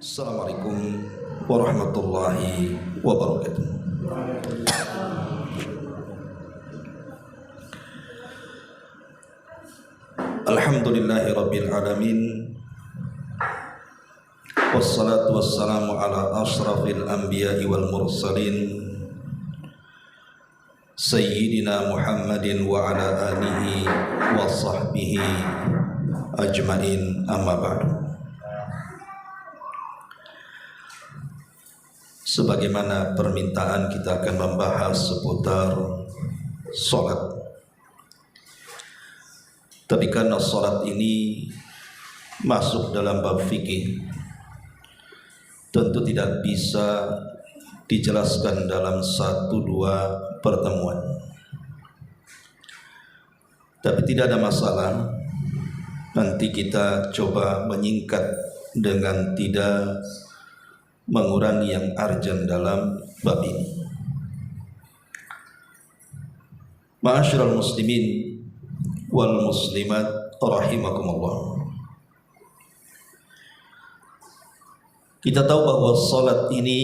Assalamualaikum warahmatullahi wabarakatuh. Alhamdulillahi rabbil alamin. Wassalatu wassalamu ala ashrafil anbiya'i wal mursalin Sayyidina Muhammadin wa ala alihi wa sahbihi ajmain, amma ba'du. Sebagaimana permintaan, kita akan membahas seputar sholat. Tapi karena sholat ini masuk dalam bab fikih, tentu tidak bisa dijelaskan dalam 1-2 pertemuan. Tapi tidak ada masalah, nanti kita coba menyingkat dengan tidak mengurangi yang urgent dalam bab ini. Ma'asyiral muslimin wal muslimat rahimakumullah. Kita tahu bahwa salat ini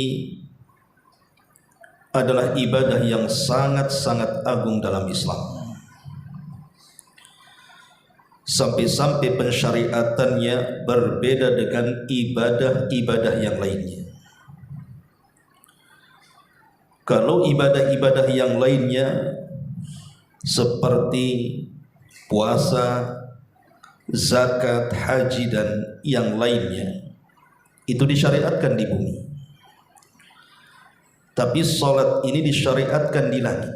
adalah ibadah yang sangat-sangat agung dalam Islam. Sampai-sampai pensyariatannya berbeda dengan ibadah-ibadah yang lainnya. Kalau ibadah-ibadah yang lainnya seperti puasa, zakat, haji dan yang lainnya itu disyariatkan di bumi. Tapi salat ini disyariatkan di langit.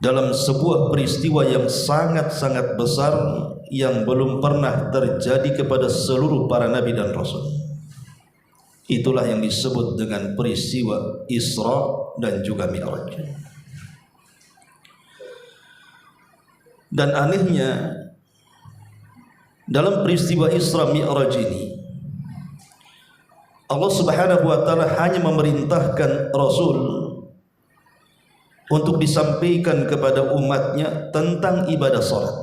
Dalam sebuah peristiwa yang sangat-sangat besar yang belum pernah terjadi kepada seluruh para nabi dan rasul. Itulah yang disebut dengan peristiwa Isra dan juga Mi'raj. Dan anehnya, dalam peristiwa Isra Mi'raj ini Allah Subhanahu wa taala hanya memerintahkan Rasul untuk disampaikan kepada umatnya tentang ibadah salat.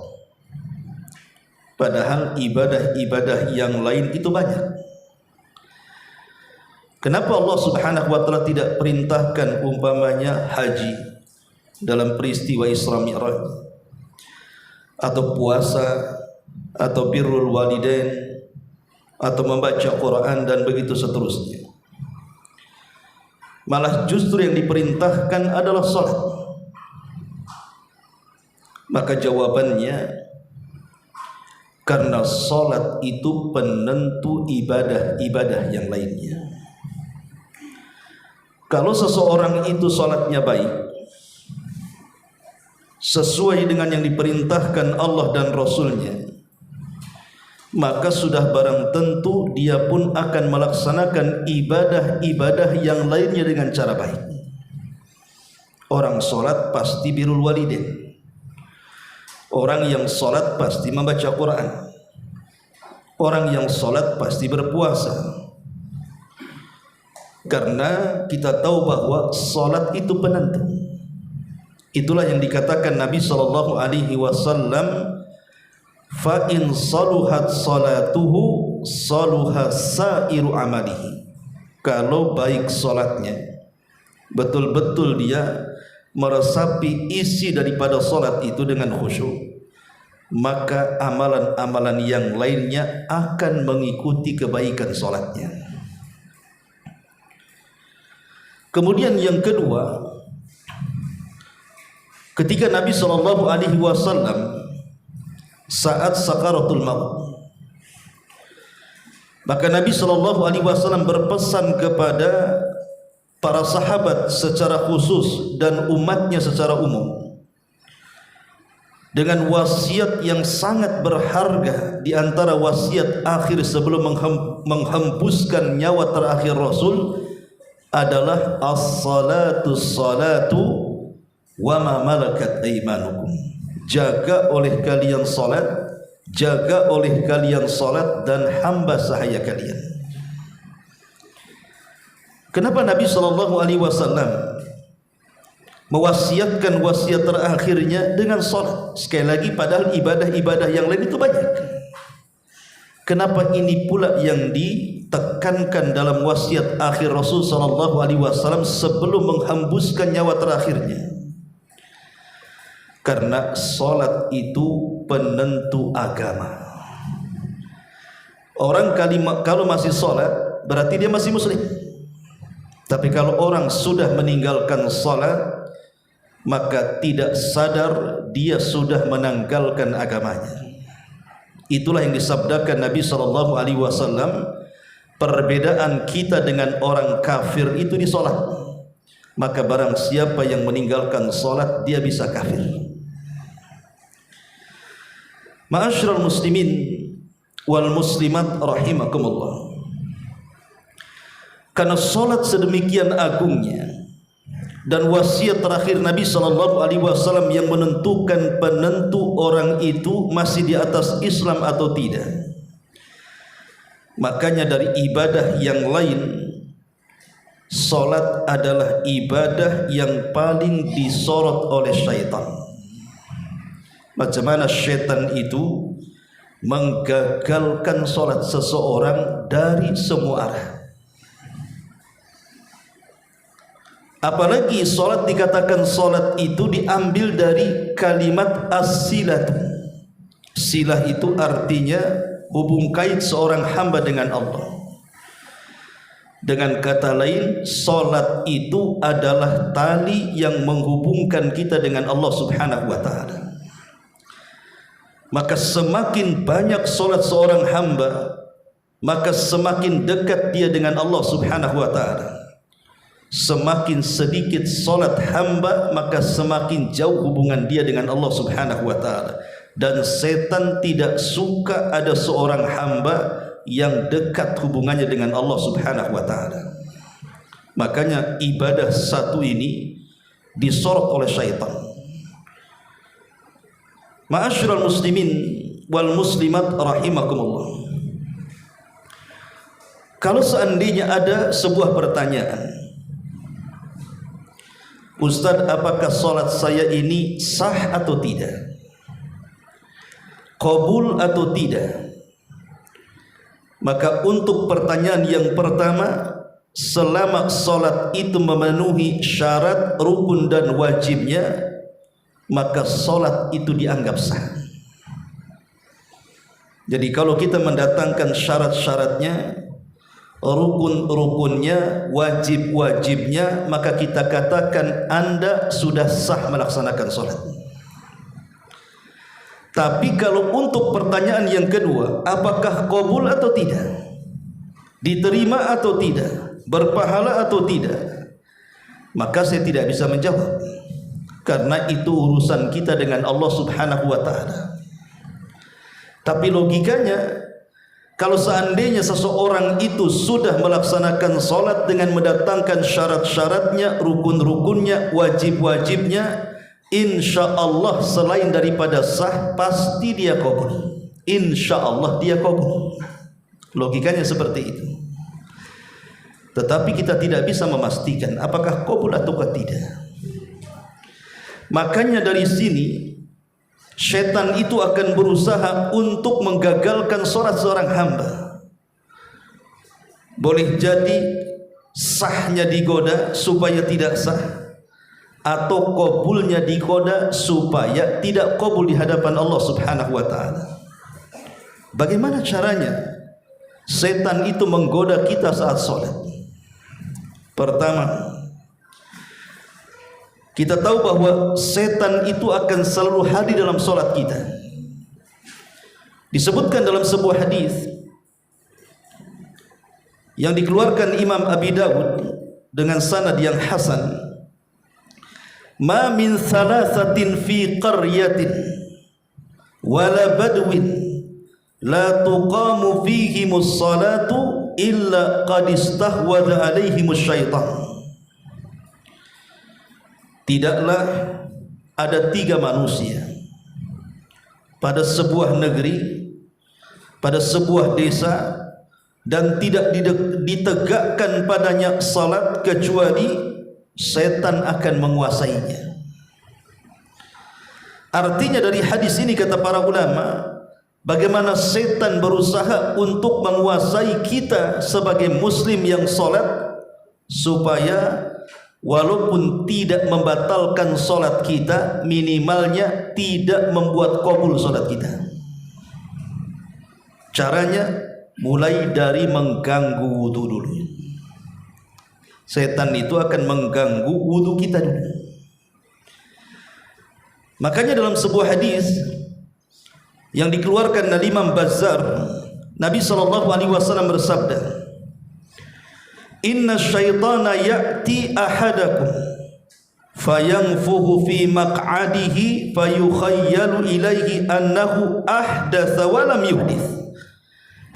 Padahal ibadah-ibadah yang lain itu banyak. Kenapa Allah Subhanahu wa taala tidak perintahkan umpamanya haji dalam peristiwa Isra Mi'raj, atau puasa, atau birrul walidain, atau membaca Quran dan begitu seterusnya? Malah justru yang diperintahkan adalah salat. Maka jawabannya, karena salat itu penentu ibadah-ibadah yang lainnya. Kalau seseorang itu salatnya baik, sesuai dengan yang diperintahkan Allah dan Rasulnya, maka sudah barang tentu dia pun akan melaksanakan ibadah-ibadah yang lainnya dengan cara baik. Orang salat pasti birrul walidain. Orang yang salat pasti membaca Quran. Orang yang salat pasti berpuasa. Karena kita tahu bahwa salat itu penentu. Itulah yang dikatakan Nabi sallallahu alaihi wasallam, fa in saluhat salatuhu saluha sairu amalihi. Kalau baik salatnya, betul-betul dia meresapi isi daripada salat itu dengan khusyuk, maka amalan-amalan yang lainnya akan mengikuti kebaikan salatnya. Kemudian yang kedua, ketika Nabi sallallahu alaihi wasallam saat sakaratul maut, maka Nabi sallallahu alaihi wasallam berpesan kepada para sahabat secara khusus dan umatnya secara umum dengan wasiat yang sangat berharga. Di antara wasiat akhir sebelum menghembuskan nyawa terakhir Rasul adalah as-salatu salatu wa ma malakat aymanukum. Jaga oleh kalian salat, jaga oleh kalian salat dan hamba sahaya kalian. Kenapa Nabi sallallahu alaihi wasallam mewasiatkan wasiat terakhirnya dengan salat? Sekali lagi, padahal ibadah-ibadah yang lain itu banyak. Kenapa ini pula yang ditekankan dalam wasiat akhir Rasul sallallahu alaihi wasallam sebelum menghembuskan nyawa terakhirnya? Karena salat itu penentu agama. Orang kalau masih salat berarti dia masih muslim. Tapi kalau orang sudah meninggalkan salat, maka tidak sadar dia sudah menanggalkan agamanya. Itulah yang disabdakan Nabi sallallahu alaihi wasallam, perbedaan kita dengan orang kafir itu di salat. Maka barang siapa yang meninggalkan salat, dia bisa kafir. Ma'asyiral muslimin wal muslimat rahimakumullah. Karena salat sedemikian agungnya dan wasiat terakhir Nabi sallallahu alaihi wasallam yang menentukan penentu orang itu masih di atas Islam atau tidak. Makanya dari ibadah yang lain, salat adalah ibadah yang paling disorot oleh syaitan. Macam mana syaitan itu menggagalkan salat seseorang dari semua arah. Apalagi salat dikatakan salat itu diambil dari kalimat as-silatu. Silah itu artinya hubung kait seorang hamba dengan Allah. Dengan kata lain, salat itu adalah tali yang menghubungkan kita dengan Allah Subhanahu wa taala. Maka semakin banyak salat seorang hamba, maka semakin dekat dia dengan Allah Subhanahu wa taala. Semakin sedikit salat hamba, maka semakin jauh hubungan dia dengan Allah Subhanahu wa taala. Dan setan tidak suka ada seorang hamba yang dekat hubungannya dengan Allah Subhanahu wa taala. Makanya ibadah satu ini disorot oleh syaitan. Ma'asyiral muslimin wal muslimat rahimakumullah. Kalau seandainya ada sebuah pertanyaan, Ustaz, apakah salat saya ini sah atau tidak? Qabul atau tidak? Maka untuk pertanyaan yang pertama, selama salat itu memenuhi syarat, rukun dan wajibnya, maka salat itu dianggap sah. Jadi kalau kita mendatangkan syarat-syaratnya, rukun-rukunnya, wajib-wajibnya, maka kita katakan Anda sudah sah melaksanakan salat. Tapi kalau untuk pertanyaan yang kedua, apakah qabul atau tidak, diterima atau tidak, berpahala atau tidak, maka saya tidak bisa menjawab, karena itu urusan kita dengan Allah Subhanahu wa taala. Tapi logikanya, kalau seandainya seseorang itu sudah melaksanakan salat dengan mendatangkan syarat-syaratnya, rukun-rukunnya, wajib-wajibnya, insyaallah selain daripada sah, pasti dia qabul. Insyaallah dia qabul. Logikanya seperti itu. Tetapi kita tidak bisa memastikan apakah qabul ataukah tidak. Makanya dari sini syaitan itu akan berusaha untuk menggagalkan salat seorang hamba. Boleh jadi sahnya digoda supaya tidak sah, atau qabulnya digoda supaya tidak qabul di hadapan Allah Subhanahu wa taala. Bagaimana caranya setan itu menggoda kita saat salat? Pertama, kita tahu bahwa setan itu akan selalu hadir dalam salat kita. Disebutkan dalam sebuah hadis yang dikeluarkan Imam Abi Dawud dengan sanad yang hasan, ma min thalathatin fi qaryatin wala badwin la tuqamu fihimus salatu illa qad istahwadha alaihimus syaitan. Tidaklah ada 3 manusia pada sebuah negeri, pada sebuah desa, dan tidak ditegakkan padanya salat kecuali setan akan menguasainya. Artinya dari hadis ini kata para ulama, bagaimana setan berusaha untuk menguasai kita sebagai muslim yang salat, supaya walaupun tidak membatalkan salat kita, minimalnya tidak membuat qabul salat kita. Caranya mulai dari mengganggu wudu dulu. Setan itu akan mengganggu wudu kita dulu. Makanya dalam sebuah hadis yang dikeluarkan dari Imam Bazzar, Nabi SAW bersabda, "Inna syaitana ya'ti ahadakum fayanfuhu fi maq'adihi fayukhayyalu ilaihi annahu ahdatha wa lam yuhdith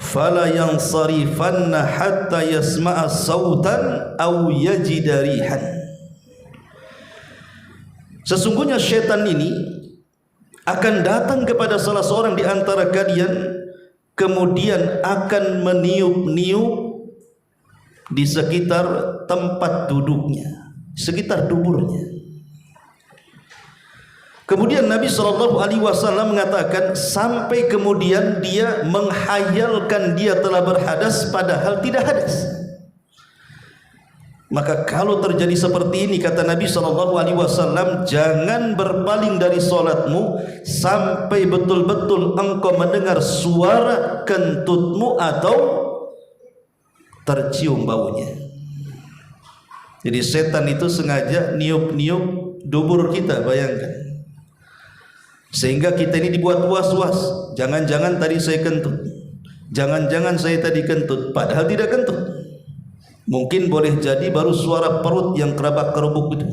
fala yansarifanna hatta yasma'a sautan aw yajida rihan." Sesungguhnya syaitan ini akan datang kepada salah seorang di antara kalian, kemudian akan meniup-niup di sekitar tempat duduknya, sekitar duburnya. Kemudian Nabi SAW mengatakan, sampai kemudian dia menghayalkan dia telah berhadas padahal tidak hadas. Maka kalau terjadi seperti ini, kata Nabi SAW, jangan berpaling dari solatmu sampai betul-betul engkau mendengar suara kentutmu atau tercium baunya. Jadi setan itu sengaja niup-niup dubur kita, bayangkan, sehingga kita ini dibuat was-was. Jangan-jangan tadi saya kentut, jangan-jangan saya tadi kentut, padahal tidak kentut. Mungkin boleh jadi baru suara perut yang kerabak-kerubuk itu.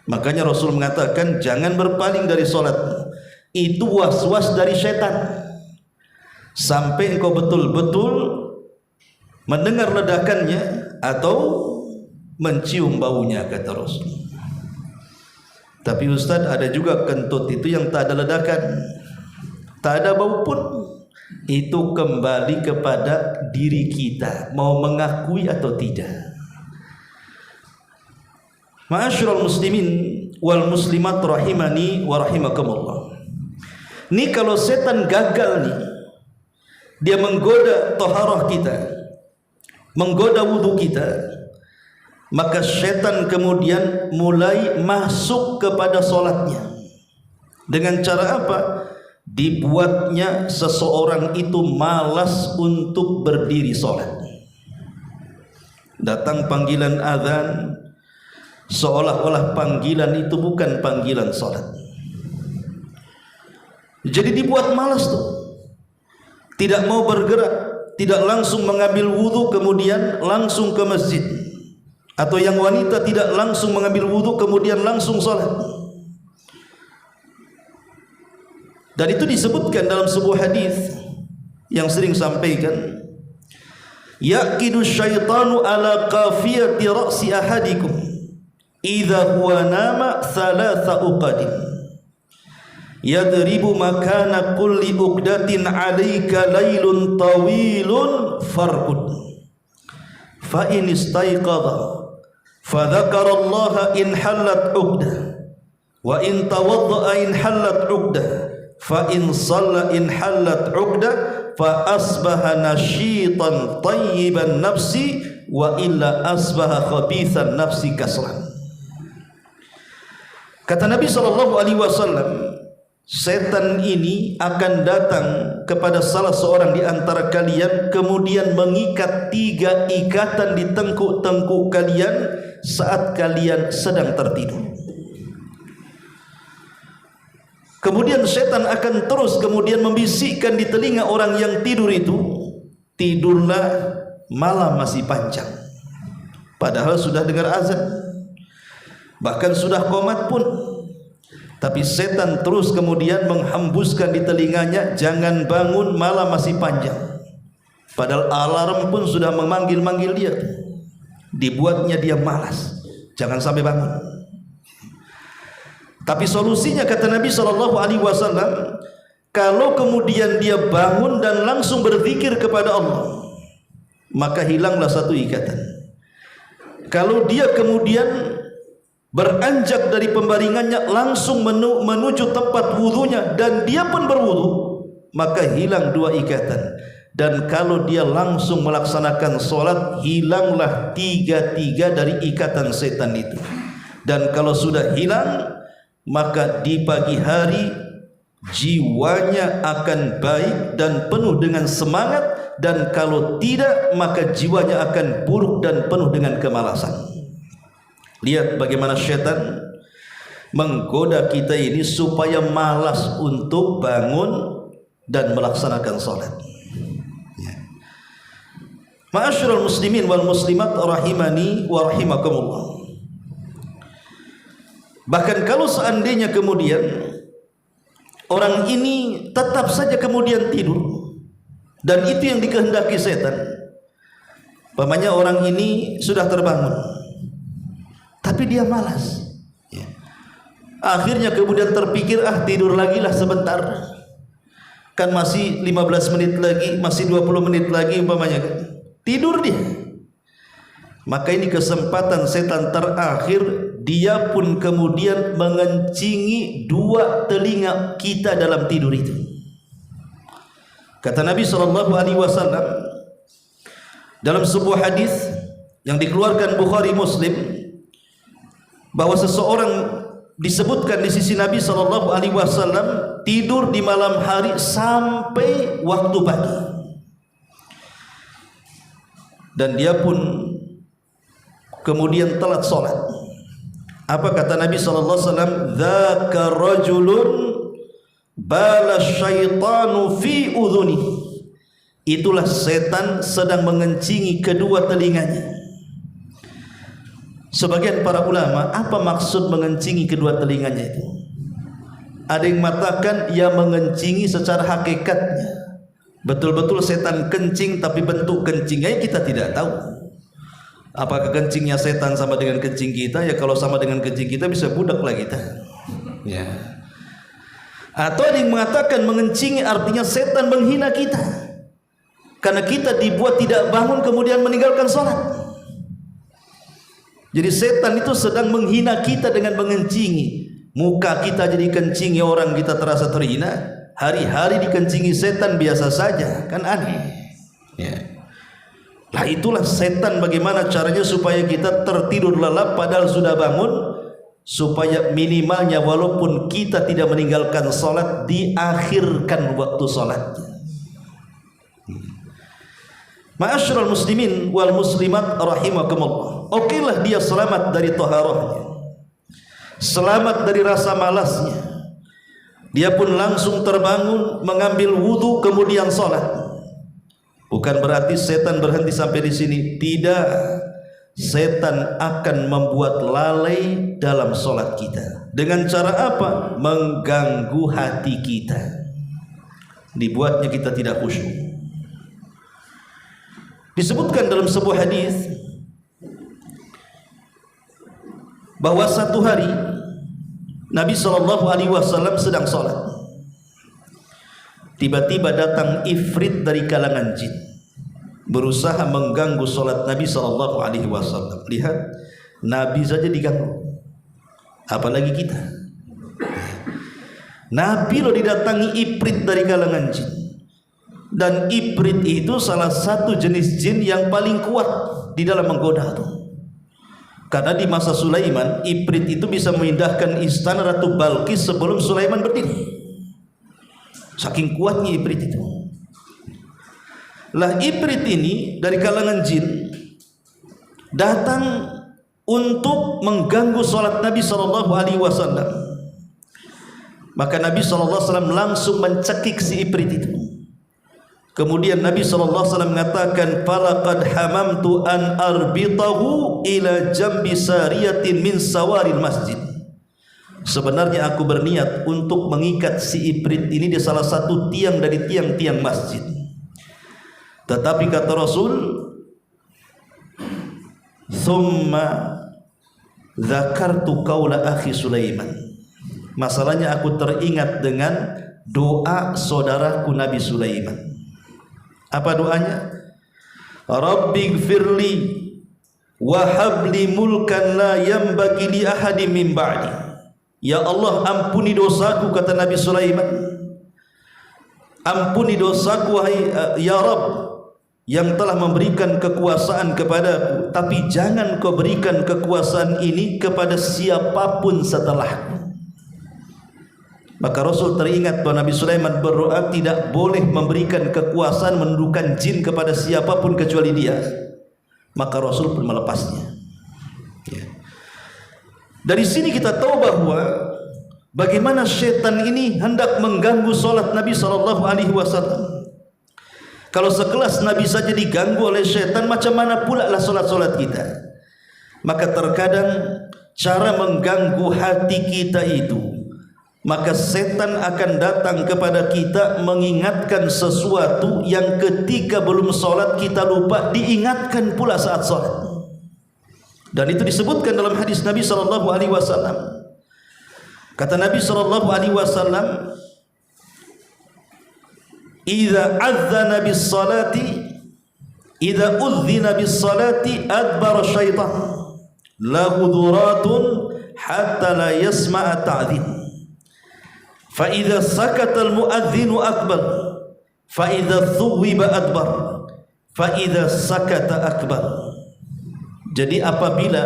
Makanya Rasul mengatakan jangan berpaling dari solat. Itu was-was dari syaitan, sampai engkau betul-betul mendengar ledakannya atau mencium baunya, kata Rasul. Tapi Ustaz, ada juga kentut itu yang tak ada ledakan, tak ada bau pun. Itu kembali kepada diri kita, mau mengakui atau tidak. Ma'asyiral muslimin wal muslimat rahimani wa rahimakumullah. Ini kalau setan gagal nih, dia menggoda taharah kita, menggoda wudu kita, maka setan kemudian mulai masuk kepada solatnya. Dengan cara apa? Dibuatnya seseorang itu malas untuk berdiri sholat. Datang panggilan azan, seolah-olah panggilan itu bukan panggilan sholat. Jadi dibuat malas tuh, tidak mau bergerak, tidak langsung mengambil wudhu kemudian langsung ke masjid, atau yang wanita tidak langsung mengambil wudhu kemudian langsung sholat. Dan itu disebutkan dalam sebuah hadis yang sering sampaikan, yaqidu syaitanu ala qafiyati ra'si ahadikum idza huwa nama thalatha uqadin yadribu makana kulli uqdatin 'alaika laylun tawilun farqud fa in istayqadha fa dzakara Allah in halat uqdah wa in tawaddaa in halat uqdah fa in shalla in halat 'uqdah fa asbaha nashitan tayyiban nafsi wa illa asbaha khabithan nafsi kaslan. Kata Nabi SAW, setan ini akan datang kepada salah seorang di antara kalian, kemudian mengikat 3 ikatan di tengkuk-tengkuk kalian saat kalian sedang tertidur. Kemudian setan akan terus kemudian membisikkan di telinga orang yang tidur itu, tidurlah, malam masih panjang. Padahal sudah dengar azan, bahkan sudah qomat pun. Tapi setan terus kemudian menghembuskan di telinganya, jangan bangun, malam masih panjang. Padahal alarm pun sudah memanggil-manggil dia. Dibuatnya dia malas, jangan sampai bangun. Tapi solusinya, kata Nabi SAW, kalau kemudian dia bangun dan langsung berzikir kepada Allah, maka hilanglah satu ikatan. Kalau dia kemudian beranjak dari pembaringannya langsung menuju tempat wudunya dan dia pun berwudu, maka hilang 2 ikatan. Dan kalau dia langsung melaksanakan solat, hilanglah 3 dari ikatan setan itu. Dan kalau sudah hilang, maka di pagi hari jiwanya akan baik dan penuh dengan semangat, dan kalau tidak maka jiwanya akan buruk dan penuh dengan kemalasan. Lihat bagaimana syaitan menggoda kita ini supaya malas untuk bangun dan melaksanakan salat. Ma'asyiral muslimin wal muslimat rahimani wa rahimakumullah. Bahkan kalau seandainya kemudian orang ini tetap saja kemudian tidur, dan itu yang dikehendaki setan. Pamannya orang ini sudah terbangun, tapi dia malas. Akhirnya kemudian terpikir, tidur lagi lah sebentar. Kan masih 15 menit lagi, masih 20 menit lagi umpamanya kan. Tidur dia. Maka ini kesempatan setan terakhir, dia pun kemudian mengencingi 2 telinga kita dalam tidur itu. Kata Nabi SAW dalam sebuah hadis yang dikeluarkan Bukhari Muslim, bahwa seseorang disebutkan di sisi Nabi SAW tidur di malam hari sampai waktu pagi, dan dia pun kemudian telat sholat. Apa kata Nabi SAW? Dzaka rajulun bala syaitanu fi udhuni. Itulah setan sedang mengencingi kedua telinganya. Sebagian para ulama, apa maksud mengencingi kedua telinganya itu? Ada yang mengatakan ia mengencingi secara hakikatnya, betul-betul setan kencing, tapi bentuk kencingnya kita tidak tahu. Apakah kencingnya setan sama dengan kencing kita? Ya kalau sama dengan kencing kita bisa budak lah kita. Ya. Atau ada yang mengatakan mengencingi artinya setan menghina kita, karena kita dibuat tidak bangun kemudian meninggalkan sholat. Jadi setan itu sedang menghina kita dengan mengencingi. Muka kita jadi kencingi orang, kita terasa terhina. Hari-hari dikencingi setan biasa saja, kan aneh. Ya. Lah itulah setan, bagaimana caranya supaya kita tertidur lelap padahal sudah bangun, supaya minimalnya walaupun kita tidak meninggalkan sholat, diakhirkan waktu sholatnya. Ma'asyiral muslimin wal muslimat rahimakumullah. Okelah dia selamat dari taharahnya, selamat dari rasa malasnya. Dia pun langsung terbangun, mengambil wudu, kemudian sholat. Bukan berarti setan berhenti sampai di sini. Tidak. Setan akan membuat lalai dalam sholat kita. Dengan cara apa? Mengganggu hati kita. Dibuatnya kita tidak khusyuk. Disebutkan dalam sebuah hadis bahwa satu hari Nabi SAW sedang sholat. Tiba-tiba datang ifrit dari kalangan jin, berusaha mengganggu sholat Nabi SAW. Lihat, Nabi saja diganggu, apalagi kita. Nabi loh didatangi ifrit dari kalangan jin. Dan ifrit itu salah satu jenis jin yang paling kuat di dalam menggoda itu. Karena di masa Sulaiman, ifrit itu bisa memindahkan istana Ratu Balqis sebelum Sulaiman berdiri. Saking kuatnya ifrit itu. Lah ifrit ini dari kalangan jin datang untuk mengganggu sholat Nabi SAW. Maka Nabi SAW langsung mencekik si ifrit itu. Kemudian Nabi SAW mengatakan, falaqad hamamtu an arbitahu ila jambi sariyatin min sawaril masjid. Sebenarnya aku berniat untuk mengikat si ifrit ini di salah satu tiang dari tiang-tiang masjid. Tetapi kata Rasul, thumma dzakartu qaula akhi Sulaiman. Masalahnya aku teringat dengan doa saudaraku Nabi Sulaiman. Apa doanya? Rabbighfirli wa habli mulkan la yanbaghi li ahadin min ba'di. Ya Allah, ampuni dosaku, kata Nabi Sulaiman. ampuni dosaku wahai ya Rabb yang telah memberikan kekuasaan kepadaku, tapi jangan kau berikan kekuasaan ini kepada siapapun setelahku. Maka Rasul teringat bahwa Nabi Sulaiman berdoa tidak boleh memberikan kekuasaan menundukkan jin kepada siapapun kecuali dia. Maka Rasul pun melepasnya. Ya. Dari sini kita tahu bahwa bagaimana syaitan ini hendak mengganggu solat Nabi SAW. Kalau sekelas Nabi saja diganggu oleh syaitan, macam mana pula lah solat-solat kita? Maka terkadang cara mengganggu hati kita itu, maka setan akan datang kepada kita mengingatkan sesuatu yang ketika belum solat kita lupa, diingatkan pula saat solat. Dan itu disebutkan dalam hadis Nabi SAW. Kata Nabi SAW, "Idza adzana bis salati, idza udzina bis salati adbara syaitan, lahu duratun hatta la yasma'a ta'dhin. Fa idza sakata al muadzinu akbar, fa idza thuwiba adbar, fa idza sakata akbar." Jadi apabila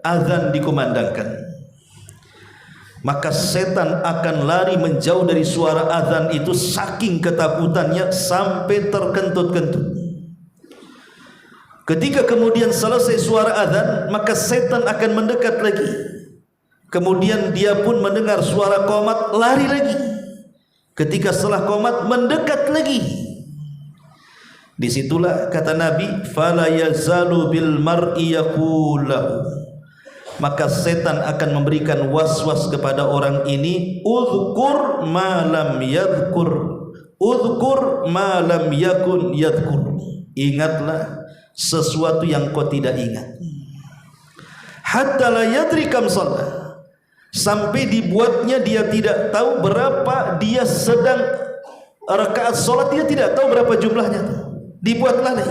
azan dikumandangkan, maka setan akan lari menjauh dari suara azan itu saking ketakutannya sampai terkentut-kentut. Ketika kemudian selesai suara azan, maka setan akan mendekat lagi. Kemudian dia pun mendengar suara qomat, lari lagi. Ketika setelah qomat, mendekat lagi. Disitulah kata Nabi, fala yazalu bil mar'i yaqulahu, maka setan akan memberikan was-was kepada orang ini, udhkur ma lam yadhkur, udhkur ma lam yakun yadhkur, ingatlah sesuatu yang kau tidak ingat. Hatta la yadri kam shalah, sampai dibuatnya dia tidak tahu berapa dia sedang rakaat salat, dia tidak tahu berapa jumlahnya. Dibuat lalai.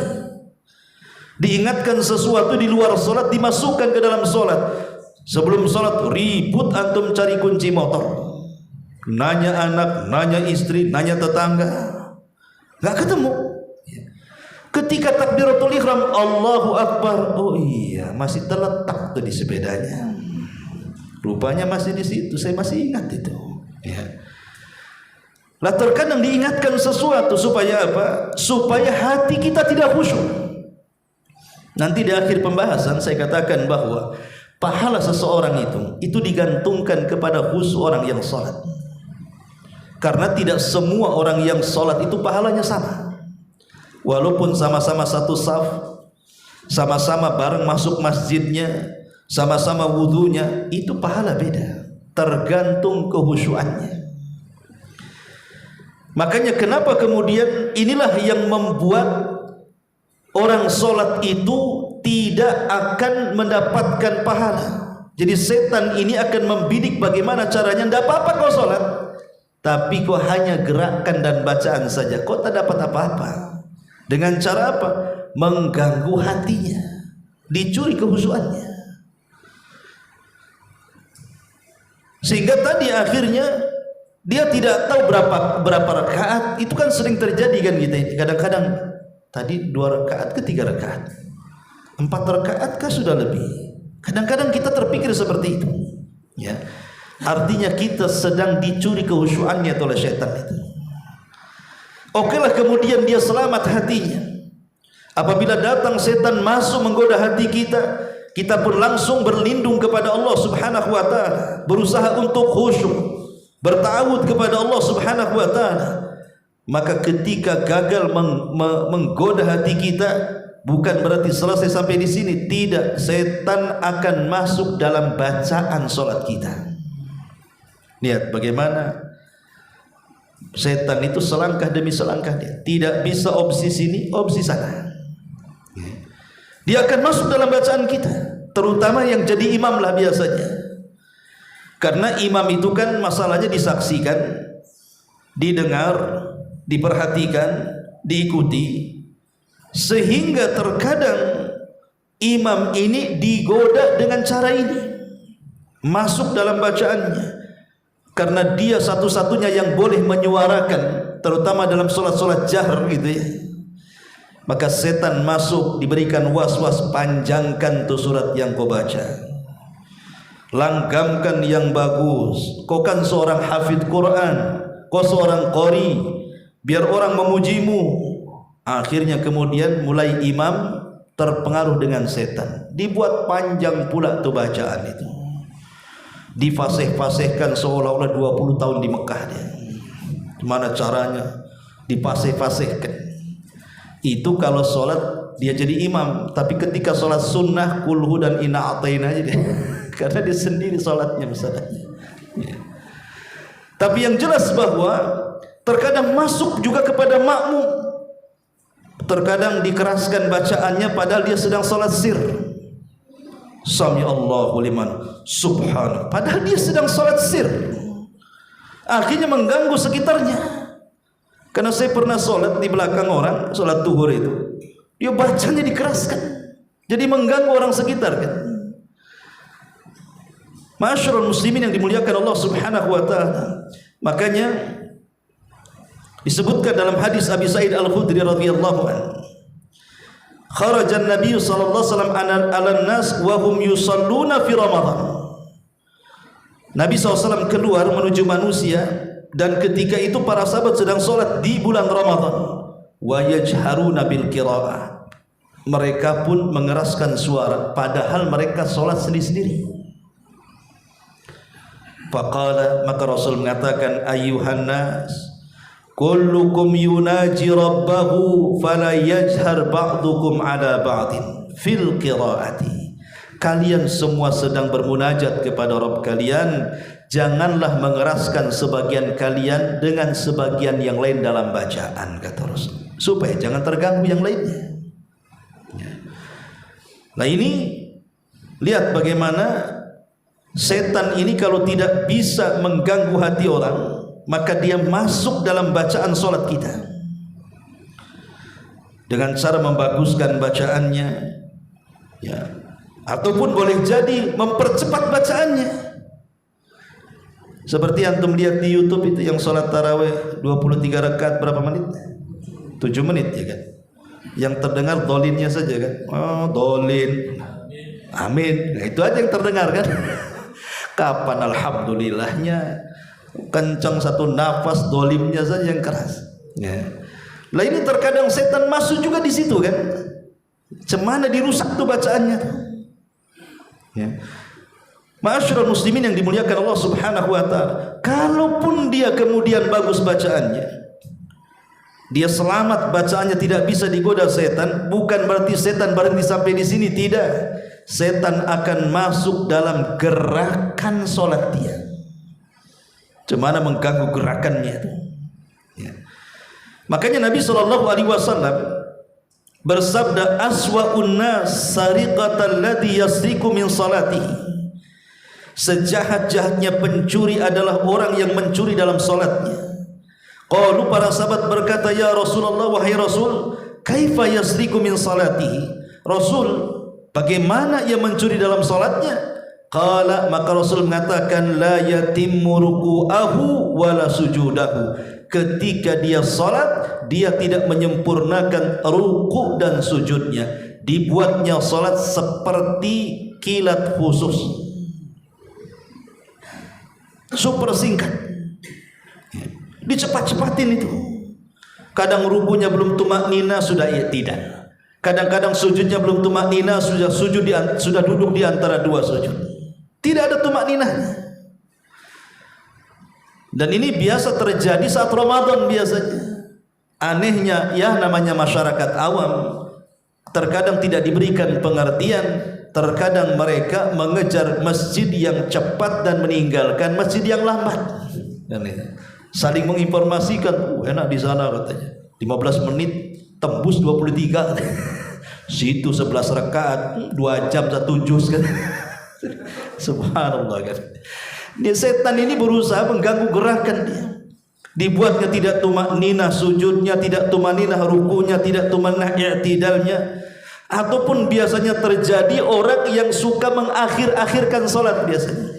Diingatkan sesuatu di luar salat, dimasukkan ke dalam salat. Sebelum salat ribut antum cari kunci motor, nanya anak, nanya istri, nanya tetangga, nggak ketemu. Ketika takbiratul ihram, Allahu Akbar, oh iya masih terletak tuh di sepedanya, rupanya masih di situ, saya masih ingat itu. Ya. Lah terkadang diingatkan sesuatu supaya apa? Supaya hati kita tidak khusyuk. Nanti di akhir pembahasan saya katakan bahwa pahala seseorang itu digantungkan kepada khusyuk orang yang salat. Karena tidak semua orang yang salat itu pahalanya sama. Walaupun sama-sama satu saf, sama-sama bareng masuk masjidnya, sama-sama wudunya, itu pahala beda, tergantung kehusyuannya. Makanya kenapa kemudian inilah yang membuat orang sholat itu tidak akan mendapatkan pahala. Jadi setan ini akan membidik bagaimana caranya. Tidak apa-apa kau sholat, tapi kau hanya gerakan dan bacaan saja, kau tak dapat apa-apa. Dengan cara apa? Mengganggu hatinya, dicuri kehusuannya. Sehingga tadi akhirnya dia tidak tahu berapa rakaat. Itu kan sering terjadi kan kita ini. Kadang-kadang tadi 2 rakaat ke 3 rakaat, 4 rakaat kah sudah lebih. Kadang-kadang kita terpikir seperti itu. Ya, artinya kita sedang dicuri kehusyuannya oleh syaitan itu. Okelah kemudian dia selamat hatinya. Apabila datang setan masuk menggoda hati kita, kita pun langsung berlindung kepada Allah Subhanahu wa taala, berusaha untuk khusyuk, bertawud kepada Allah Subhanahu wa taala. Maka ketika gagal menggoda hati kita, bukan berarti selesai sampai di sini. Tidak, setan akan masuk dalam bacaan salat kita. Lihat bagaimana setan itu selangkah demi selangkah, dia tidak bisa opsi sini, opsi sana. Dia akan masuk dalam bacaan kita, terutama yang jadi imam lah biasanya. Karena imam itu kan masalahnya disaksikan, didengar, diperhatikan, diikuti. Sehingga terkadang imam ini digoda dengan cara ini, masuk dalam bacaannya. Karena dia satu-satunya yang boleh menyuarakan terutama dalam solat-solat jahr gitu ya, maka setan masuk, diberikan was-was, panjangkan tuh surat yang kau baca, langgamkan yang bagus, kau kan seorang hafidh Quran, kau seorang qori, biar orang memujimu. Akhirnya kemudian mulai imam terpengaruh dengan setan, dibuat panjang pula tuh bacaan itu, difasih-fasihkan seolah-olah 20 tahun di Mekah dia. Gimana caranya difasih-fasihkan? Itu kalau sholat dia jadi imam, tapi ketika sholat sunnah kulhu dan inna a'taina aja dia karena dia sendiri sholatnya misalnya ya. Tapi yang jelas bahwa terkadang masuk juga kepada makmum, terkadang dikeraskan bacaannya padahal dia sedang sholat sir, Sami Allahu liman subhanahu, padahal dia sedang sholat sir, akhirnya mengganggu sekitarnya. Karena saya pernah sholat di belakang orang, sholat duhur itu, dia bacanya dikeraskan, jadi mengganggu orang sekitar kan. Ma'asyiral muslimin yang dimuliakan Allah Subhanahu wa taala, makanya disebutkan dalam hadis Abi Sa'id Al-Khudri radhiyallahu anhu, kharaja an-nabiy sallallahu alaihi wasallam 'alan nas wa hum yusalluna fi Ramadan. Nabi SAW keluar menuju manusia dan ketika itu para sahabat sedang salat di bulan Ramadan. Wa yajharuna bil qiraah, mereka pun mengeraskan suara padahal mereka salat sendiri-sendiri. Faqala, maka Rasul mengatakan, ayyuhan nas kullukum yunaji rabbahu fala yajhar ba'dukum ala ba'din fil qiraati. Kalian semua sedang bermunajat kepada Rabb kalian, janganlah mengeraskan sebagian kalian dengan sebagian yang lain dalam bacaan, kata Rasul, supaya jangan terganggu yang lainnya. Nah ini lihat bagaimana setan ini kalau tidak bisa mengganggu hati orang, maka dia masuk dalam bacaan solat kita dengan cara membaguskan bacaannya ya, ataupun boleh jadi mempercepat bacaannya. Seperti antum lihat di YouTube itu yang solat tarawih 23 rakaat berapa menit? 7 menit ya kan. Yang terdengar dolinnya saja kan. Oh dolin, amin, nah, itu aja yang terdengar kan. Kapan alhamdulillahnya? Kencang satu nafas, dolimnya saja yang keras ya. Lah ini terkadang setan masuk juga di situ kan. Cemana dirusak tuh bacaannya ya. Ma'asyiral muslimin yang dimuliakan Allah Subhanahu wa taala, kalaupun dia kemudian bagus bacaannya, dia selamat bacaannya, tidak bisa digoda setan, bukan berarti setan berhenti sampai di sini, tidak. Setan akan masuk dalam gerakan solat dia, cemana mengganggu gerakannya itu ya. Makanya Nabi SAW bersabda, aswa'un nas sariqatan ladzi yasriqu min salatihi, sejahat-jahatnya pencuri adalah orang yang mencuri dalam salatnya. Qalu, para sahabat berkata, ya Rasulullah, wahai Rasul, kaifa yasriqu min salatihi, Rasul bagaimana ia mencuri dalam salatnya? Qala, maka Rasul mengatakan, la yatimmu ruku'ahu wala sujudahu, ketika dia salat dia tidak menyempurnakan ruku' dan sujudnya, dibuatnya salat seperti kilat khusus, super singkat, dicepat-cepatin itu. Kadang rukunya belum tumaknina sudah tidak, kadang-kadang sujudnya belum tumaknina sudah sujud sudah duduk di antara dua sujud, tidak ada tumakninahnya. Dan ini biasa terjadi saat Ramadan biasanya. Anehnya ya, namanya masyarakat awam, terkadang tidak diberikan pengertian, terkadang mereka mengejar masjid yang cepat dan meninggalkan masjid yang lambat. Dan saling menginformasikan, enak di sana katanya, 15 menit tembus 23. Situ 11 rakaat 2 jam 1 juz kan. Subhanallah kan. Dia setan ini berusaha mengganggu gerakan dia. Dibuatnya tidak tumakninah sujudnya, tidak tumakninah rukunya, tidak tumakninah i'tidalnya. Ataupun biasanya terjadi orang yang suka mengakhir-akhirkan salat biasanya.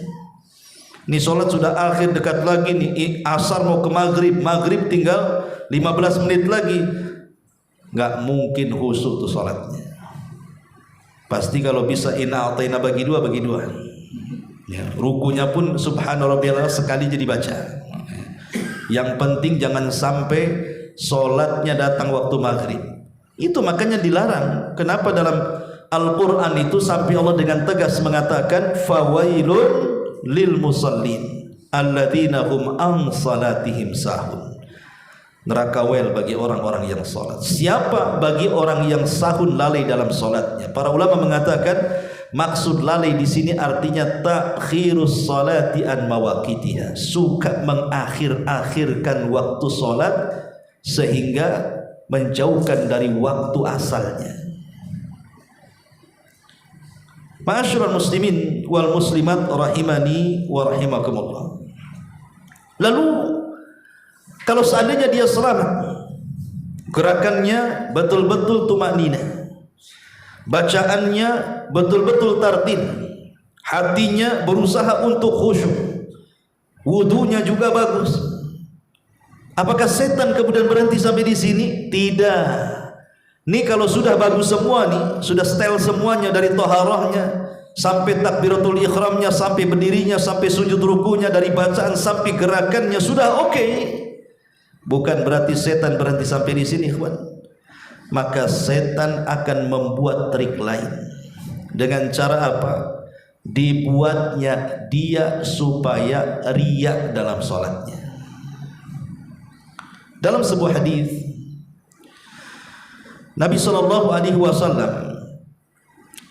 Ini sholat sudah akhir, dekat lagi nih, asar mau ke maghrib, maghrib tinggal 15 menit lagi. Nggak mungkin khusyuk tuh sholatnya. Pasti kalau bisa inna a'tayna bagi dua ya, rukunya pun subhana rabbiyal a'la sekali jadi baca. Yang penting jangan sampai sholatnya datang waktu maghrib. Itu makanya dilarang. Kenapa dalam Al-Quran itu sampai Allah dengan tegas mengatakan fawailun lil musallin alladzina hum an salatihim sahun. Neraka wel bagi orang-orang yang salat. Siapa? Bagi orang yang sahun, lalai dalam salatnya. Para ulama mengatakan maksud lalai di sini artinya takhirus salati an mawaqitiha, suka mengakhir-akhirkan waktu salat sehingga menjauhkan dari waktu asalnya. Ma'asyiral muslimin wal muslimat rahimani wa rahimakumullah. Lalu kalau seandainya dia selamat, gerakannya betul-betul tumanina, bacaannya betul-betul tartil, hatinya berusaha untuk khusyuk, wudunya juga bagus, apakah setan kemudian berhenti sampai di sini? Tidak. Ini kalau sudah bagus semua nih, sudah setel semuanya dari toharahnya sampai takbiratul ikhramnya, sampai berdirinya, sampai sujud rukunya, dari bacaan sampai gerakannya sudah oke. Bukan berarti setan berhenti sampai di sini, kawan. Maka setan akan membuat trik lain. Dengan cara apa? Dibuatnya dia supaya riya dalam sholatnya. Dalam sebuah hadis Nabi sallallahu alaihi wasallam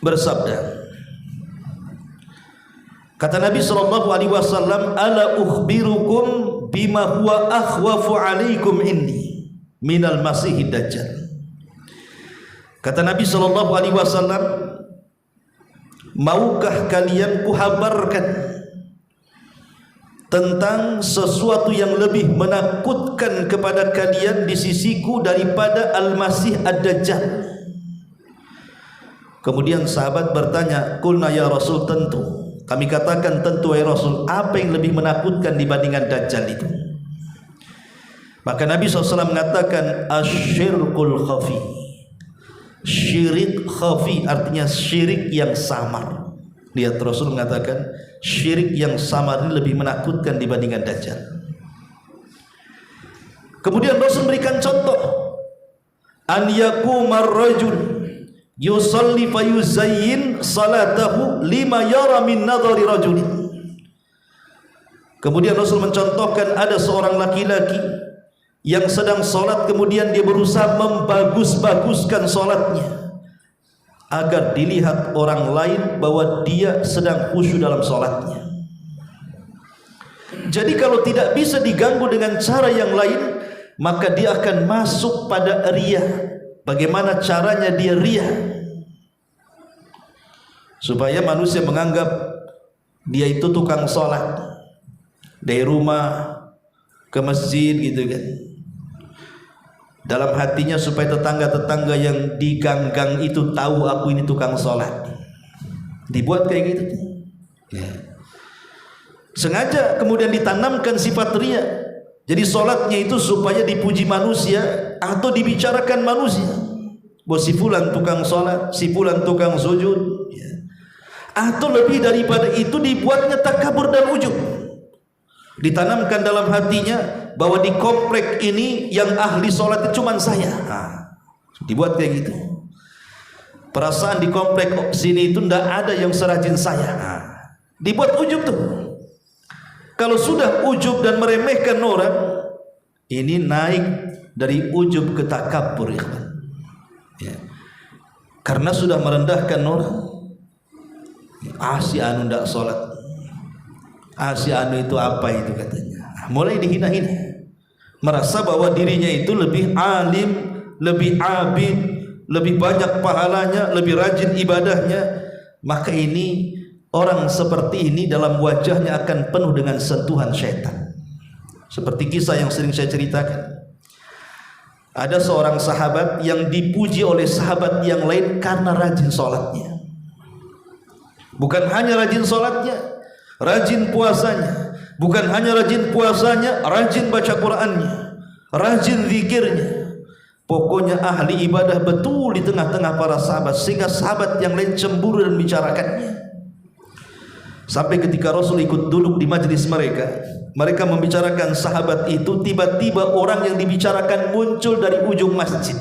bersabda, kata Nabi sallallahu alaihi wasallam, ala ukhbirukum bima huwa akhwafu alaikum inni minal masihid dajjal. Kata Nabi sallallahu alaihi wasallam, maukah kalian kuhabarkan tentang sesuatu yang lebih menakutkan kepada kalian di sisiku daripada Al-Masih Ad-Dajjal? Kemudian sahabat bertanya, qulna ya Rasul, tentu. Kami katakan tentu ya Rasul. Apa yang lebih menakutkan dibandingkan Dajjal itu? Maka Nabi SAW mengatakan asyirkul khafi. Syirik khafi artinya syirik yang samar. Lihat, Rasul mengatakan syirik yang samar ini lebih menakutkan dibandingkan Dajjal. Kemudian Rasul berikan contoh, an yakumar rajul yusalli fayuzayyin salatahu lima yara min nadhari rajulin. Kemudian Rasul mencontohkan ada seorang laki-laki yang sedang sholat, kemudian dia berusaha membagus-baguskan sholatnya agar dilihat orang lain bahwa dia sedang khusyuk dalam sholatnya. Jadi kalau tidak bisa diganggu dengan cara yang lain, maka dia akan masuk pada riya. Bagaimana caranya dia riya? Supaya manusia menganggap dia itu tukang sholat, dari rumah ke masjid gitu kan. Dalam hatinya supaya tetangga-tetangga yang di gang-gang itu tahu aku ini tukang sholat. Dibuat kayak gitu ya. Sengaja kemudian ditanamkan sifat riya. Jadi sholatnya itu supaya dipuji manusia atau dibicarakan manusia, bahwa si fulan tukang sholat, si fulan tukang sujud ya. Atau lebih daripada itu dibuatnya takabur dan ujub. Ditanamkan dalam hatinya bahwa di komplek ini yang ahli sholat itu cuma saya. Dibuat kayak gitu. Perasaan di komplek sini itu tidak ada yang serajin saya. Dibuat ujub tuh. Kalau sudah ujub dan meremehkan orang, ini naik dari ujub ke takabur ya. Karena sudah merendahkan orang. Si anu tidak sholat, si anu itu apa itu katanya. Mulai dihina-hina, merasa bahwa dirinya itu lebih alim, lebih abid, lebih banyak pahalanya, lebih rajin ibadahnya. Maka ini orang seperti ini dalam wajahnya akan penuh dengan sentuhan syaitan. Seperti kisah yang sering saya ceritakan. Ada seorang sahabat yang dipuji oleh sahabat yang lain karena rajin sholatnya. Bukan hanya rajin sholatnya, rajin puasanya. Bukan hanya rajin puasanya, rajin baca Qur'annya, rajin zikirnya. Pokoknya ahli ibadah betul di tengah-tengah para sahabat, sehingga sahabat yang lain cemburu dan bicarakannya. Sampai ketika Rasul ikut duduk di majlis mereka, mereka membicarakan sahabat itu, tiba-tiba orang yang dibicarakan muncul dari ujung masjid.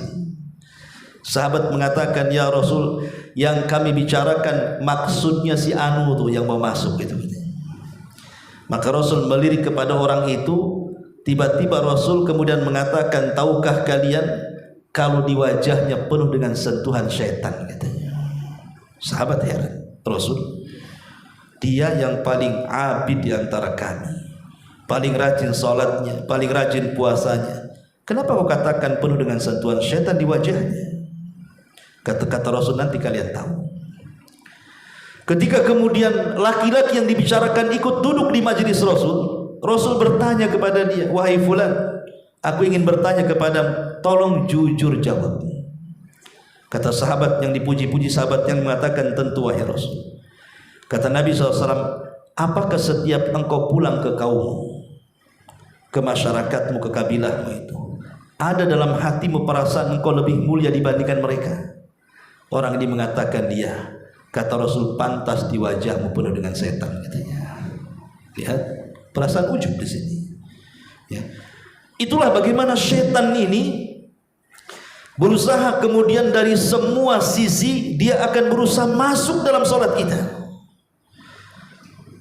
Sahabat mengatakan, ya Rasul, yang kami bicarakan maksudnya si Anu tuh yang mau masuk gitu. Maka Rasul melirik kepada orang itu. Tiba-tiba Rasul kemudian mengatakan, tahukah kalian kalau di wajahnya penuh dengan sentuhan syaitan, katanya. Sahabat heran, Rasul, dia yang paling abid di antara kami, paling rajin sholatnya, paling rajin puasanya, kenapa kau katakan penuh dengan sentuhan syaitan di wajahnya? Kata-kata Rasul, nanti kalian tahu. Ketika kemudian laki-laki yang dibicarakan ikut duduk di majelis Rasul, Rasul bertanya kepada dia, wahai fulan, aku ingin bertanya kepadamu, tolong jujur jawab. Kata sahabat yang dipuji-puji, sahabat yang mengatakan, tentu wahai Rasul. Kata Nabi SAW, apakah setiap engkau pulang ke kaummu, ke masyarakatmu, ke kabilahmu itu, ada dalam hatimu perasaan engkau lebih mulia dibandingkan mereka? Orang ini mengatakan, dia. Kata Rasul, pantas di wajahmu penuh dengan setan, katanya. Lihat perasaan ujub di sini. Ya. Itulah bagaimana setan ini berusaha kemudian dari semua sisi dia akan berusaha masuk dalam sholat kita.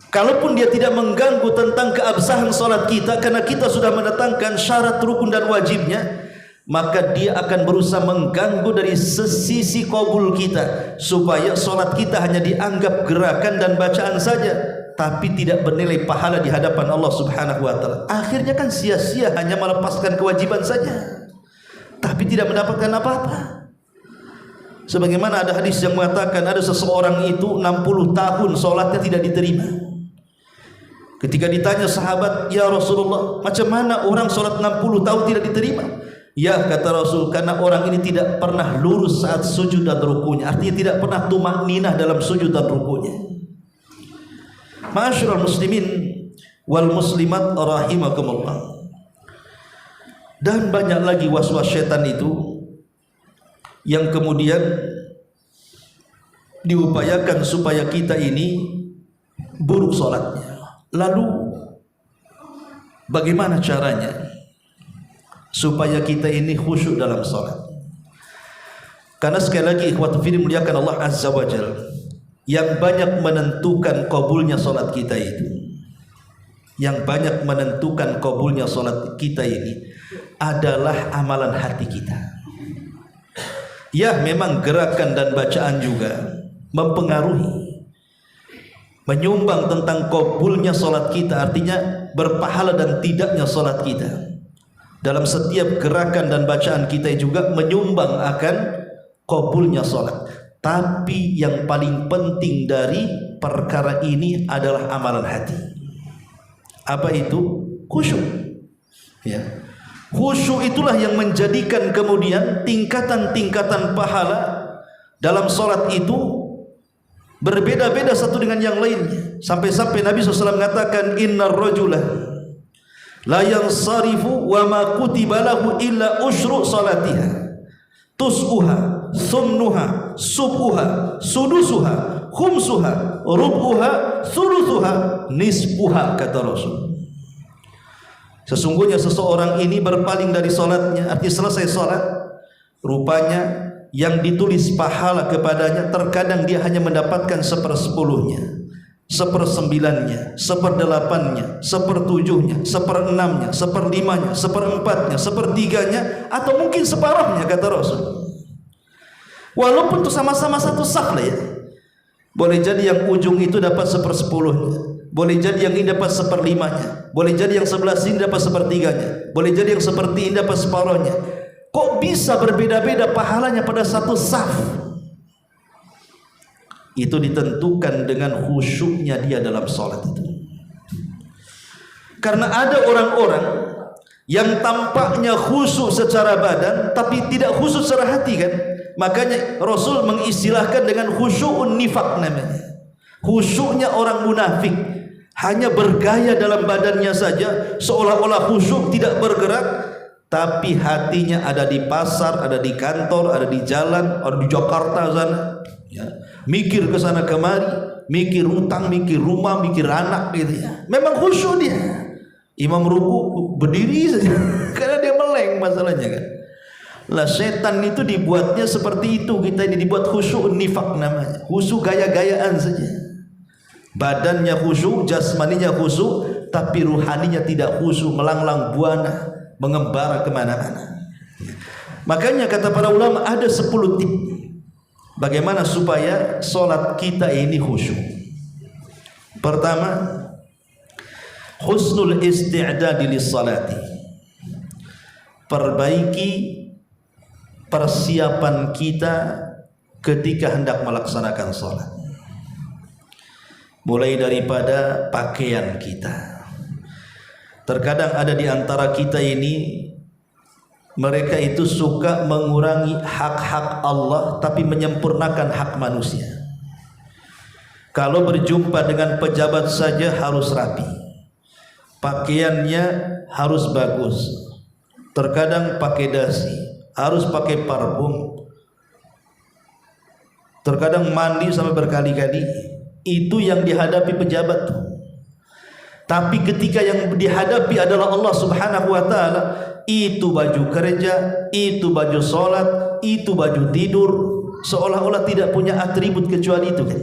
Kalaupun dia tidak mengganggu tentang keabsahan sholat kita, karena kita sudah mendatangkan syarat rukun dan wajibnya, maka dia akan berusaha mengganggu dari sisi qabul kita, supaya sholat kita hanya dianggap gerakan dan bacaan saja, tapi tidak bernilai pahala di hadapan Allah Subhanahu wa ta'ala. Akhirnya kan sia-sia, hanya melepaskan kewajiban saja, tapi tidak mendapatkan apa-apa. Sebagaimana ada hadis yang mengatakan, ada seseorang itu 60 tahun sholatnya tidak diterima. Ketika ditanya sahabat, ya Rasulullah, macam mana orang sholat 60 tahun tidak diterima? Ya, kata Rasul, karena orang ini tidak pernah lurus saat sujud dan rukunya. Artinya tidak pernah tumakninah dalam sujud dan rukunya. Ma'asyiral muslimin wal muslimat rahimakumullah. Dan banyak lagi waswas syaitan itu yang kemudian diupayakan supaya kita ini buruk sholatnya. Lalu bagaimana caranya supaya kita ini khusyuk dalam sholat? Karena sekali lagi ikhwatu fillah muliakan Allah Azza wa Jalla, yang banyak menentukan kabulnya sholat kita itu, yang banyak menentukan kabulnya sholat kita ini adalah amalan hati kita. Ya, memang gerakan dan bacaan juga mempengaruhi, menyumbang tentang kabulnya sholat kita, artinya berpahala dan tidaknya sholat kita. Dalam setiap gerakan dan bacaan kita juga menyumbang akan kabulnya sholat. Tapi yang paling penting dari perkara ini adalah amalan hati. Apa itu? Khusyuk. Ya. Khusyuk itulah yang menjadikan kemudian tingkatan-tingkatan pahala dalam sholat itu berbeda-beda satu dengan yang lainnya. Sampai-sampai Nabi SAW mengatakan, innar rajula la yansarifu wa ma kutiba lahu illa usyru salatiha tus'uha sumnuha subuha sudusuha khumsuha rubuha sulusuha nisbuha, kata Rasul. Sesungguhnya seseorang ini berpaling dari sholatnya, arti selesai sholat, rupanya yang ditulis pahala kepadanya terkadang dia hanya mendapatkan 1/10-nya, 1/9-nya, 1/8-nya, 1/7-nya, 1/6-nya, 1/5-nya, 1/4-nya, 1/3-nya, atau mungkin separuhnya, kata Rasul. Walaupun itu sama-sama satu saf lah ya. Boleh jadi yang ujung itu dapat 1/10-nya, boleh jadi yang ini dapat 1/5-nya, boleh jadi yang sebelah sini dapat 1/3-nya, boleh jadi yang seperti ini dapat separuhnya. Kok bisa berbeda-beda pahalanya pada satu saf? Itu ditentukan dengan khusyuknya dia dalam sholat itu. Karena ada orang-orang yang tampaknya khusyuk secara badan tapi tidak khusyuk secara hati, kan? Makanya Rasul mengistilahkan dengan khusyukun nifaq namanya. Khusyuknya orang munafik. hanya bergaya dalam badannya saja, seolah-olah khusyuk, tidak bergerak, tapi hatinya ada di pasar, ada di kantor, ada di jalan, ada di Jakarta sana, ya. Mikir ke sana kemari, mikir utang, mikir rumah, mikir anak gitu ya. Memang khusyuk dia. Imam ruku berdiri saja karena dia meleng masalahnya kan. Lah setan itu dibuatnya seperti itu, kita ini dibuat khusyuk nifak namanya. Khusyuk gaya-gayaan saja. Badannya khusyuk, jasmaninya khusyuk, tapi ruhaninya tidak khusyuk, melanglang buana, mengembara kemana-mana. Makanya kata para ulama ada 10 tips bagaimana supaya solat kita ini khusyuk. Pertama, husnul isti'dadi lis-salati. Perbaiki persiapan kita ketika hendak melaksanakan salat. Mulai daripada pakaian kita. Terkadang ada di antara kita ini, mereka itu suka mengurangi hak-hak Allah tapi menyempurnakan hak manusia. Kalau berjumpa dengan pejabat saja harus rapi, pakaiannya harus bagus, terkadang pakai dasi, harus pakai parfum, terkadang mandi sampai berkali-kali. Itu yang dihadapi pejabat. Tapi ketika yang dihadapi adalah Allah Subhanahu wa ta'ala, itu baju kerja, itu baju sholat, itu baju tidur, seolah-olah tidak punya atribut kecuali itu kan.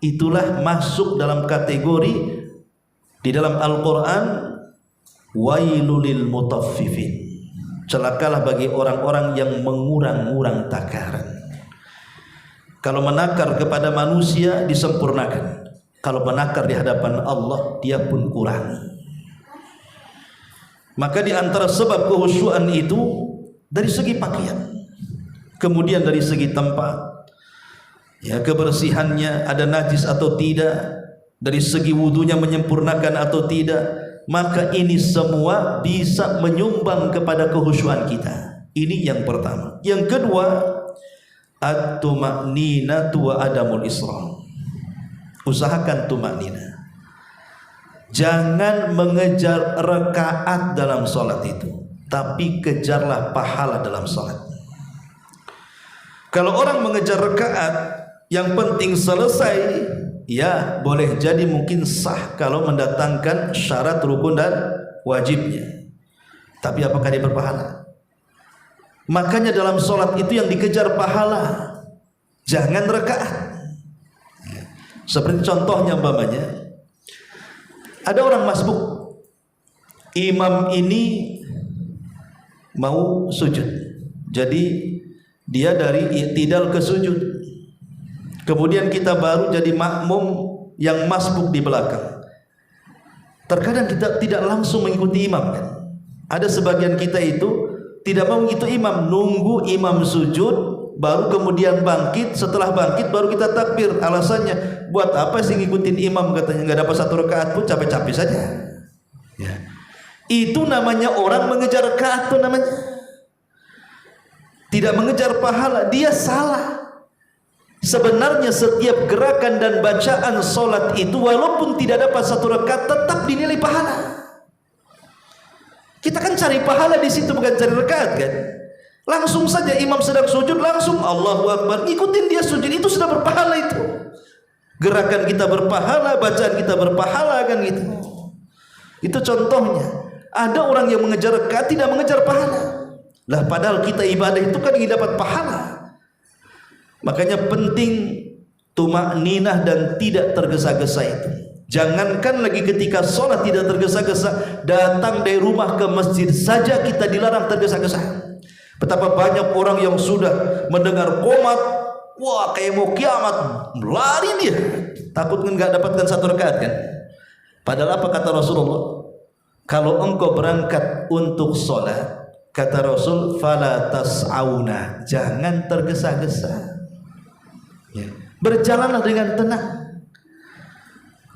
Itulah masuk dalam kategori di dalam Al-Quran, wailulil mutaffifin, celakalah bagi orang-orang yang mengurang-urang takaran. Kalau menakar kepada manusia disempurnakan, kalau menakar di hadapan Allah dia pun kurangi. Maka di antara sebab kehusyuan itu dari segi pakaian, kemudian dari segi tempat, ya, kebersihannya ada najis atau tidak, dari segi wudunya menyempurnakan atau tidak, maka ini semua bisa menyumbang kepada kehusyuan kita. Ini yang pertama. Yang kedua, at-tuma'ninatu wa adamul isra. Usahakan tuma'ninah. Jangan mengejar rakaat dalam salat itu, tapi kejarlah pahala dalam salat. Kalau orang mengejar rakaat, yang penting selesai, ya boleh jadi mungkin sah kalau mendatangkan syarat rukun dan wajibnya. Tapi apakah dia berpahala? Makanya dalam sholat itu yang dikejar pahala, jangan rakaat. Seperti contohnya umpamanya, ada orang masbuk, imam ini mau sujud, jadi dia dari i'tidal ke sujud, kemudian kita baru jadi makmum yang masbuk di belakang. Terkadang kita tidak langsung mengikuti imam kan. Ada sebagian kita itu tidak mau mengikuti imam, nunggu imam sujud baru kemudian bangkit, setelah bangkit baru kita takbir. Alasannya, buat apa sih ngikutin imam, katanya nggak dapat satu rakaat pun capek-capek saja ya. Itu namanya orang mengejar rakaat, itu namanya tidak mengejar pahala. Dia salah. Sebenarnya setiap gerakan dan bacaan solat itu walaupun tidak dapat satu rakaat tetap dinilai pahala. Kita kan cari pahala di situ, bukan cari rakaat kan. Langsung saja imam sedang sujud, langsung Allahu Akbar, ikutin dia sujud, itu sudah berpahala itu. Gerakan kita berpahala, bacaan kita berpahala kan gitu. Itu contohnya. Ada orang yang mengejar rakaat tidak mengejar pahala. Lah padahal kita ibadah itu kan ingin dapat pahala. Makanya penting tuma'ninah dan tidak tergesa-gesa itu. Jangankan lagi ketika sholat tidak tergesa-gesa, datang dari rumah ke masjid saja kita dilarang tergesa-gesa. Betapa banyak orang yang sudah mendengar qomat, wah kayak mau kiamat, lari dia, takut nggak dapatkan satu rakaat kan. Padahal apa kata Rasulullah? Kalau engkau berangkat untuk sholat, kata Rasul, fala tas'auna, jangan tergesa-gesa ya. Berjalanlah dengan tenang.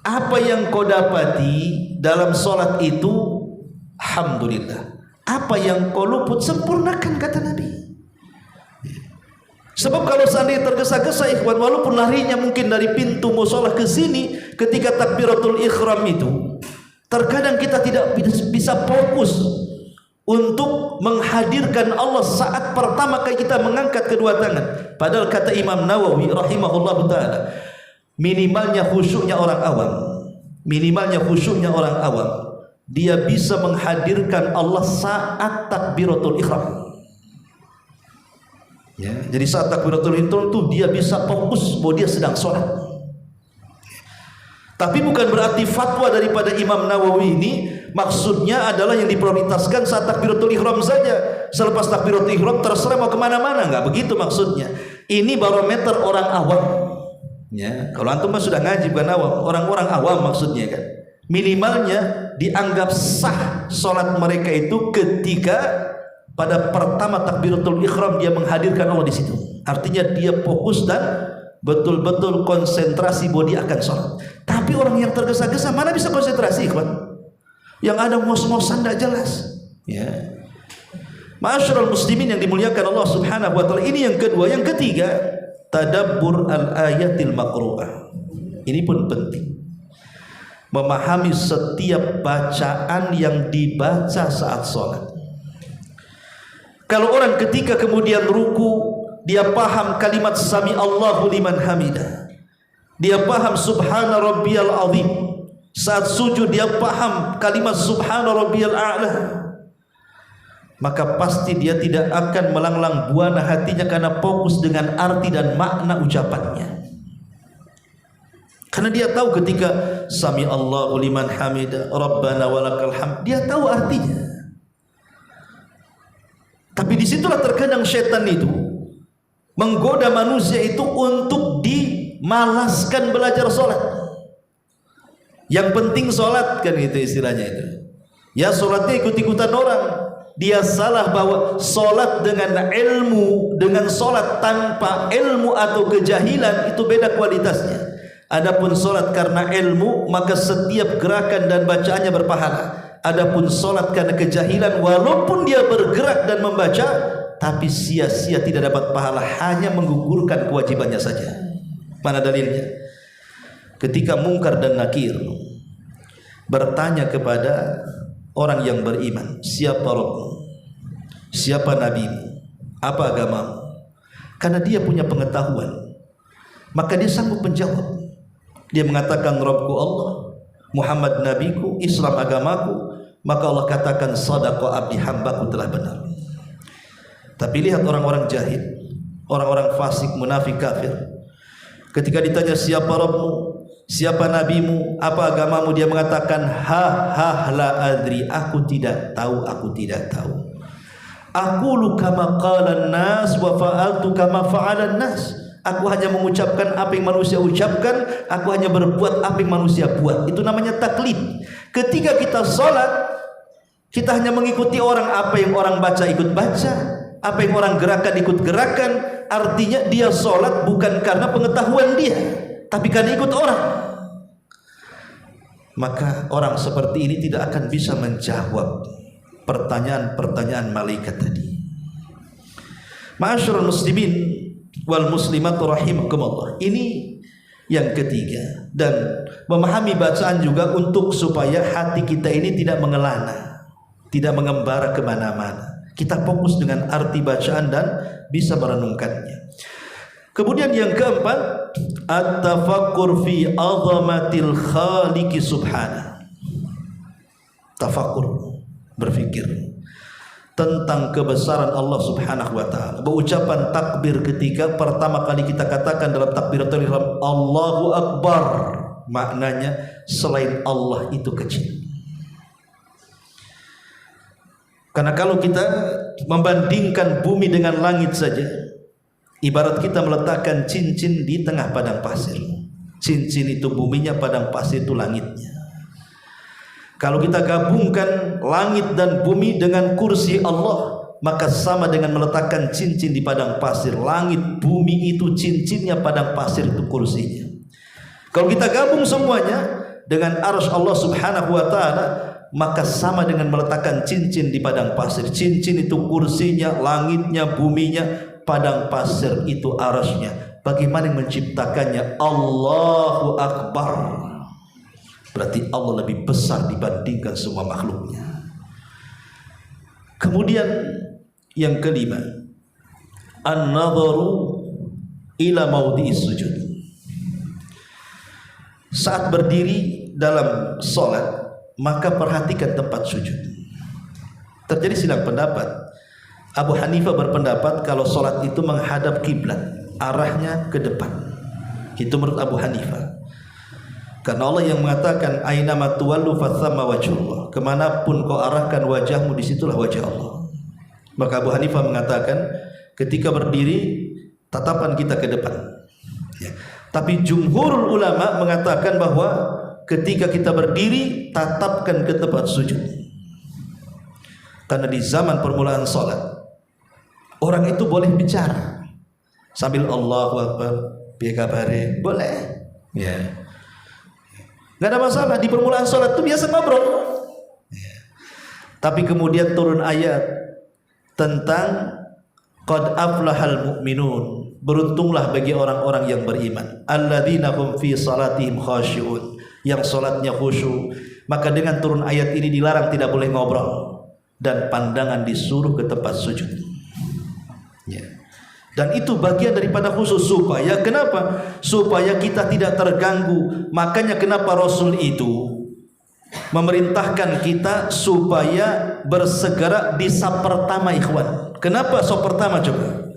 Apa yang kau dapati dalam sholat itu, alhamdulillah. Apa yang kau luput, sempurnakan, kata Nabi. Sebab kalau seandainya tergesa-gesa ikhwan, walaupun larinya mungkin dari pintu musola ke sini, ketika takbiratul ihram itu terkadang kita tidak bisa fokus untuk menghadirkan Allah saat pertama kali kita mengangkat kedua tangan. Padahal kata Imam Nawawi rahimahullah ta'ala, minimalnya khusyuknya orang awam, dia bisa menghadirkan Allah saat takbiratul ihram. Ya, jadi saat takbiratul ihram itu dia bisa fokus bahwa dia sedang sholat. Tapi bukan berarti fatwa daripada Imam Nawawi ini maksudnya adalah yang diprioritaskan saat takbiratul ihram saja. Selepas takbiratul ihram terserah mau kemana-mana, nggak begitu maksudnya. Ini barometer orang awam. Ya, kalau antum sudah ngaji bukan awam, orang-orang awam maksudnya kan. Minimalnya dianggap sah sholat mereka itu ketika pada pertama takbiratul ihram dia menghadirkan Allah di situ. Artinya dia fokus dan betul-betul konsentrasi bahwa dia akan sholat. Tapi orang yang tergesa-gesa mana bisa konsentrasi, kawan? Yang ada ngos-ngosan tidak jelas. Ya. Ma'asyiral muslimin yang dimuliakan Allah Subhanahu wa taala. Ini yang kedua, yang ketiga, tadabbur al-ayatil maqru'ah. Ini pun penting. Memahami setiap bacaan yang dibaca saat sholat. Kalau orang ketika kemudian ruku, dia paham kalimat sami Allahu liman hamidah, dia paham subhana rabbiyal azim. Saat sujud dia paham kalimat subhana rabbiyal a'la, maka pasti dia tidak akan melanglang buana hatinya karena fokus dengan arti dan makna ucapannya. Karena dia tahu ketika sami Allahu liman hamidah rabbana walakal hamd, dia tahu artinya. Tapi disitulah terkadang syaitan itu menggoda manusia itu untuk dimalaskan belajar sholat. Yang penting sholat kan, itu istilahnya itu. Ya sholatnya ikut-ikutan orang. Dia salah bahwa sholat dengan ilmu, dengan sholat tanpa ilmu atau kejahilan itu beda kualitasnya. Adapun sholat karena ilmu, maka setiap gerakan dan bacaannya berpahala. Adapun sholat karena kejahilan, walaupun dia bergerak dan membaca, tapi sia-sia, tidak dapat pahala, hanya menggugurkan kewajibannya saja. Mana dalilnya? Ketika Munkar dan Nakir bertanya kepada orang yang beriman, siapa Rabbmu? Siapa Nabimu? Apa agamamu? Karena dia punya pengetahuan, maka dia sanggup menjawab. Dia mengatakan Rabbku Allah, Muhammad Nabiku, Islam agamaku. Maka Allah katakan sadaqa abdi, hambaku telah benar. Tapi lihat orang-orang jahil, orang-orang fasik, munafik, kafir, ketika ditanya siapa Rabbmu, siapa nabimu, apa agamamu, dia mengatakan la adri, aku tidak tahu, aku tidak tahu. Aqulu kama qalan nas wa fa'altu kama fa'alan nas. Aku hanya mengucapkan apa yang manusia ucapkan, aku hanya berbuat apa yang manusia buat. Itu namanya taklid. Ketika kita sholat, kita hanya mengikuti orang, apa yang orang baca ikut baca, apa yang orang gerakan ikut gerakan. Artinya dia sholat bukan karena pengetahuan dia, tapi karena ikut orang. Maka orang seperti ini tidak akan bisa menjawab pertanyaan-pertanyaan malaikat tadi. Ma'asyiral muslimin wal muslimat rahimakumullah. Ini yang ketiga. Dan memahami bacaan juga untuk supaya hati kita ini tidak mengelana, tidak mengembara kemana-mana. Kita fokus dengan arti bacaan dan bisa merenungkannya. Kemudian yang keempat, at-tafakkur fi azamatil khaliqi subhanahu. Tafakkur, berfikir tentang kebesaran Allah Subhanahu wa taala. Berucapan takbir ketika pertama kali kita katakan dalam takbiratul ihram Allahu Akbar, maknanya selain Allah itu kecil. Karena kalau kita membandingkan bumi dengan langit saja, ibarat kita meletakkan cincin di tengah padang pasir. Cincin itu buminya, padang pasir itu langitnya. Kalau kita gabungkan langit dan bumi dengan kursi Allah, maka sama dengan meletakkan cincin di padang pasir. Langit, bumi itu cincinnya, padang pasir itu kursinya. Kalau kita gabung semuanya dengan arsy Allah Subhanahu wa taala, maka sama dengan meletakkan cincin di padang pasir. Cincin itu kursinya, langitnya, buminya, padang pasir itu arsy-nya. Bagaimana yang menciptakannya? Allahu Akbar. Berarti Allah lebih besar dibandingkan semua makhluknya. Kemudian yang kelima, an-nadharu ila maudhi'is sujud. Saat berdiri dalam sholat, maka perhatikan tempat sujud. Terjadi silang pendapat. Abu Hanifah berpendapat kalau sholat itu menghadap kiblat, arahnya ke depan. Itu menurut Abu Hanifah. Karena Allah yang mengatakan aina matuwallu fathamma wajhullah. Kemanapun kau arahkan wajahmu, disitulah wajah Allah. Maka Abu Hanifah mengatakan ketika berdiri tatapan kita ke depan. Ya. Tapi jumhurul ulama mengatakan bahwa ketika kita berdiri tatapkan ke tempat sujud. Karena di zaman permulaan salat orang itu boleh bicara sambil Allahu Akbar, piye kabare, boleh. Ya. Enggak ada masalah, di permulaan salat itu biasa ngobrol. Ya. Tapi kemudian turun ayat tentang qad aflahal mu'minun, beruntunglah bagi orang-orang yang beriman, alladzina hum fi salatihim khashi'un, yang salatnya khusyuk. Maka dengan turun ayat ini dilarang tidak boleh ngobrol dan pandangan disuruh ke tempat sujud. Ya. Dan itu bagian daripada khusyuk. Supaya kenapa? Supaya kita tidak terganggu. Makanya kenapa Rasul itu memerintahkan kita supaya bersegera di saf pertama, ikhwan. Kenapa saf pertama coba?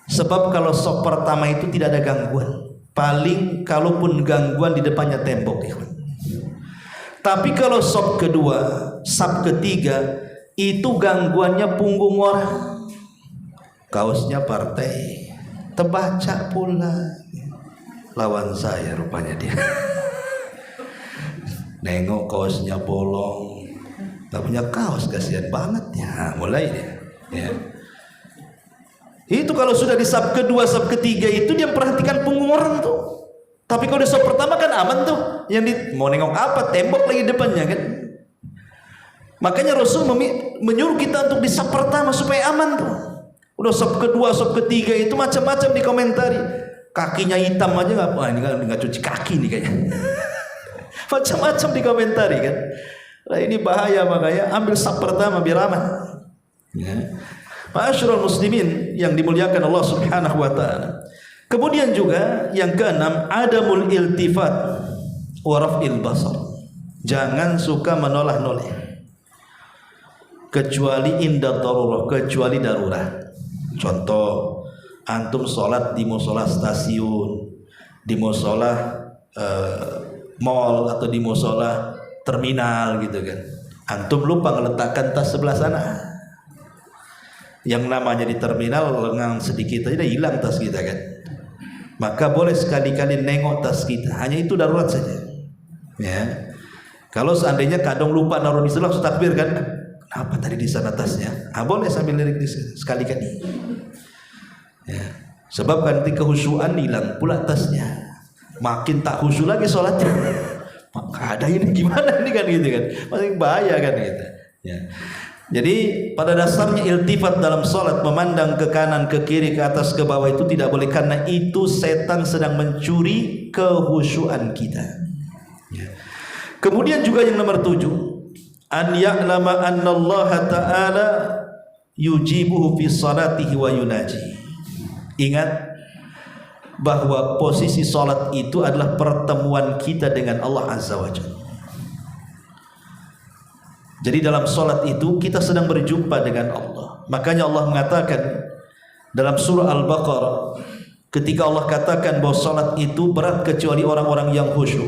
Sebab kalau saf pertama itu tidak ada gangguan. Paling kalaupun gangguan di depannya tembok, ikhwan. Tapi kalau saf kedua, saf ketiga, itu gangguannya punggung orang. Kaosnya partai, terbaca pula. Lawan saya rupanya dia. Nengok kaosnya bolong, gak punya kaos, kasihan banget ya. Mulai dia. Ya. Itu kalau sudah di saf kedua, saf ketiga itu dia perhatikan punggung orang tuh. Tapi kalau di saf pertama kan aman tuh. Yang mau nengok apa? Tembok lagi depannya kan. Makanya Rasul menyuruh kita untuk di saf pertama supaya aman tuh. Udah saf kedua, saf ketiga itu macam-macam dikomentari. Kakinya hitam aja nggak, wah ini nggak cuci kaki nih kayaknya. Macam-macam dikomentari kan. Nah ini bahaya, makanya ambil saf pertama biar aman. Ya. Ma'asyiral muslimin yang dimuliakan Allah Subhanahu wa taala. Kemudian juga yang keenam, adamul iltifat wa raf'il basar. Jangan suka menoleh-noleh. Kecuali inda darurah, kecuali darurat. Contoh, antum sholat di musola stasiun, di musola mall atau di musola terminal gitu kan. Antum lupa meletakkan tas sebelah sana. Yang namanya di terminal lengang sedikit aja hilang tas kita kan. Maka boleh sekali-kali nengok tas kita. Hanya itu darurat saja. Ya. Kalau seandainya kadang lupa naruh di sana, langsung takbir kan. Apa tadi di sana tasnya? Boleh sambil lirik sekali-kali. Ya. Sebab nanti kehusuan hilang pula tasnya. Makin tak khusyuk lagi sholatnya. Maka ada ini gimana ini kan gitu kan. Masih bahaya kan gitu. Ya. Jadi pada dasarnya iltifat dalam sholat, memandang ke kanan, ke kiri, ke atas, ke bawah itu tidak boleh, karena itu setan sedang mencuri kehusyuan kita. Ya. Kemudian juga yang nomor 7, an ya'lama anna Allah Ta'ala yujibuhu fi salatihi wa yunaji. Ingat bahwa posisi salat itu adalah pertemuan kita dengan Allah Azza wa Jalla. Jadi dalam salat itu kita sedang berjumpa dengan Allah. Makanya Allah mengatakan dalam surah Al-Baqarah, ketika Allah katakan bahwa salat itu berat kecuali orang-orang yang khusyuk.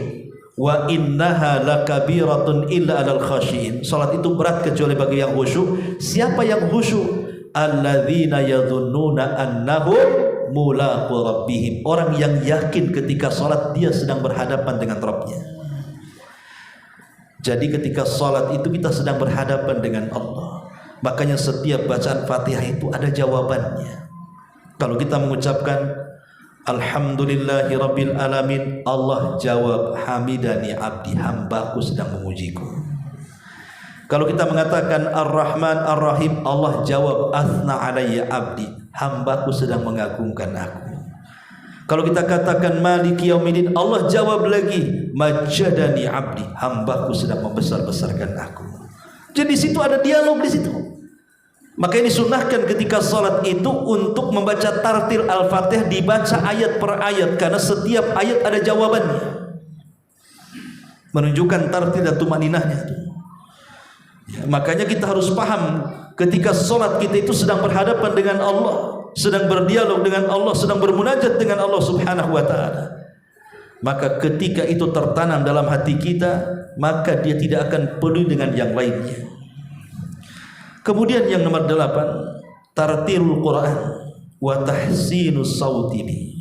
Wa innaha lakabiratun illa 'alal khashiin. Salat itu berat kecuali bagi yang khusyuk. Siapa yang khusyuk? Alladzina yadhunnuna annahum mulaqu rabbihim. Orang yang yakin ketika salat dia sedang berhadapan dengan Rabbnya. Jadi ketika salat itu kita sedang berhadapan dengan Allah. Makanya setiap bacaan Fatihah itu ada jawabannya. Kalau kita mengucapkan Alhamdulillahi Rabbil Alamin, Allah jawab hamidani abdi, hambaku sedang memujiku. Kalau kita mengatakan Ar-Rahman Ar-Rahim, Allah jawab athna alayya abdi, hambaku sedang mengagungkan aku. Kalau kita katakan Maliki Yaumiddin, Allah jawab lagi, Majadani abdi, hambaku sedang membesar-besarkan aku. Jadi di situ ada dialog di situ. Maka ini sunnahkan ketika salat itu untuk membaca tartil Al-Fatihah, dibaca ayat per ayat, karena setiap ayat ada jawabannya, menunjukkan tartil dan tumaninahnya. Ya, makanya kita harus paham ketika salat kita itu sedang berhadapan dengan Allah, sedang berdialog dengan Allah, sedang bermunajat dengan Allah Subhanahu wa taala. Maka ketika itu tertanam dalam hati kita, maka dia tidak akan peduli dengan yang lainnya. Kemudian yang nomor 8, tartilul Quran wa tahsinus sautihi.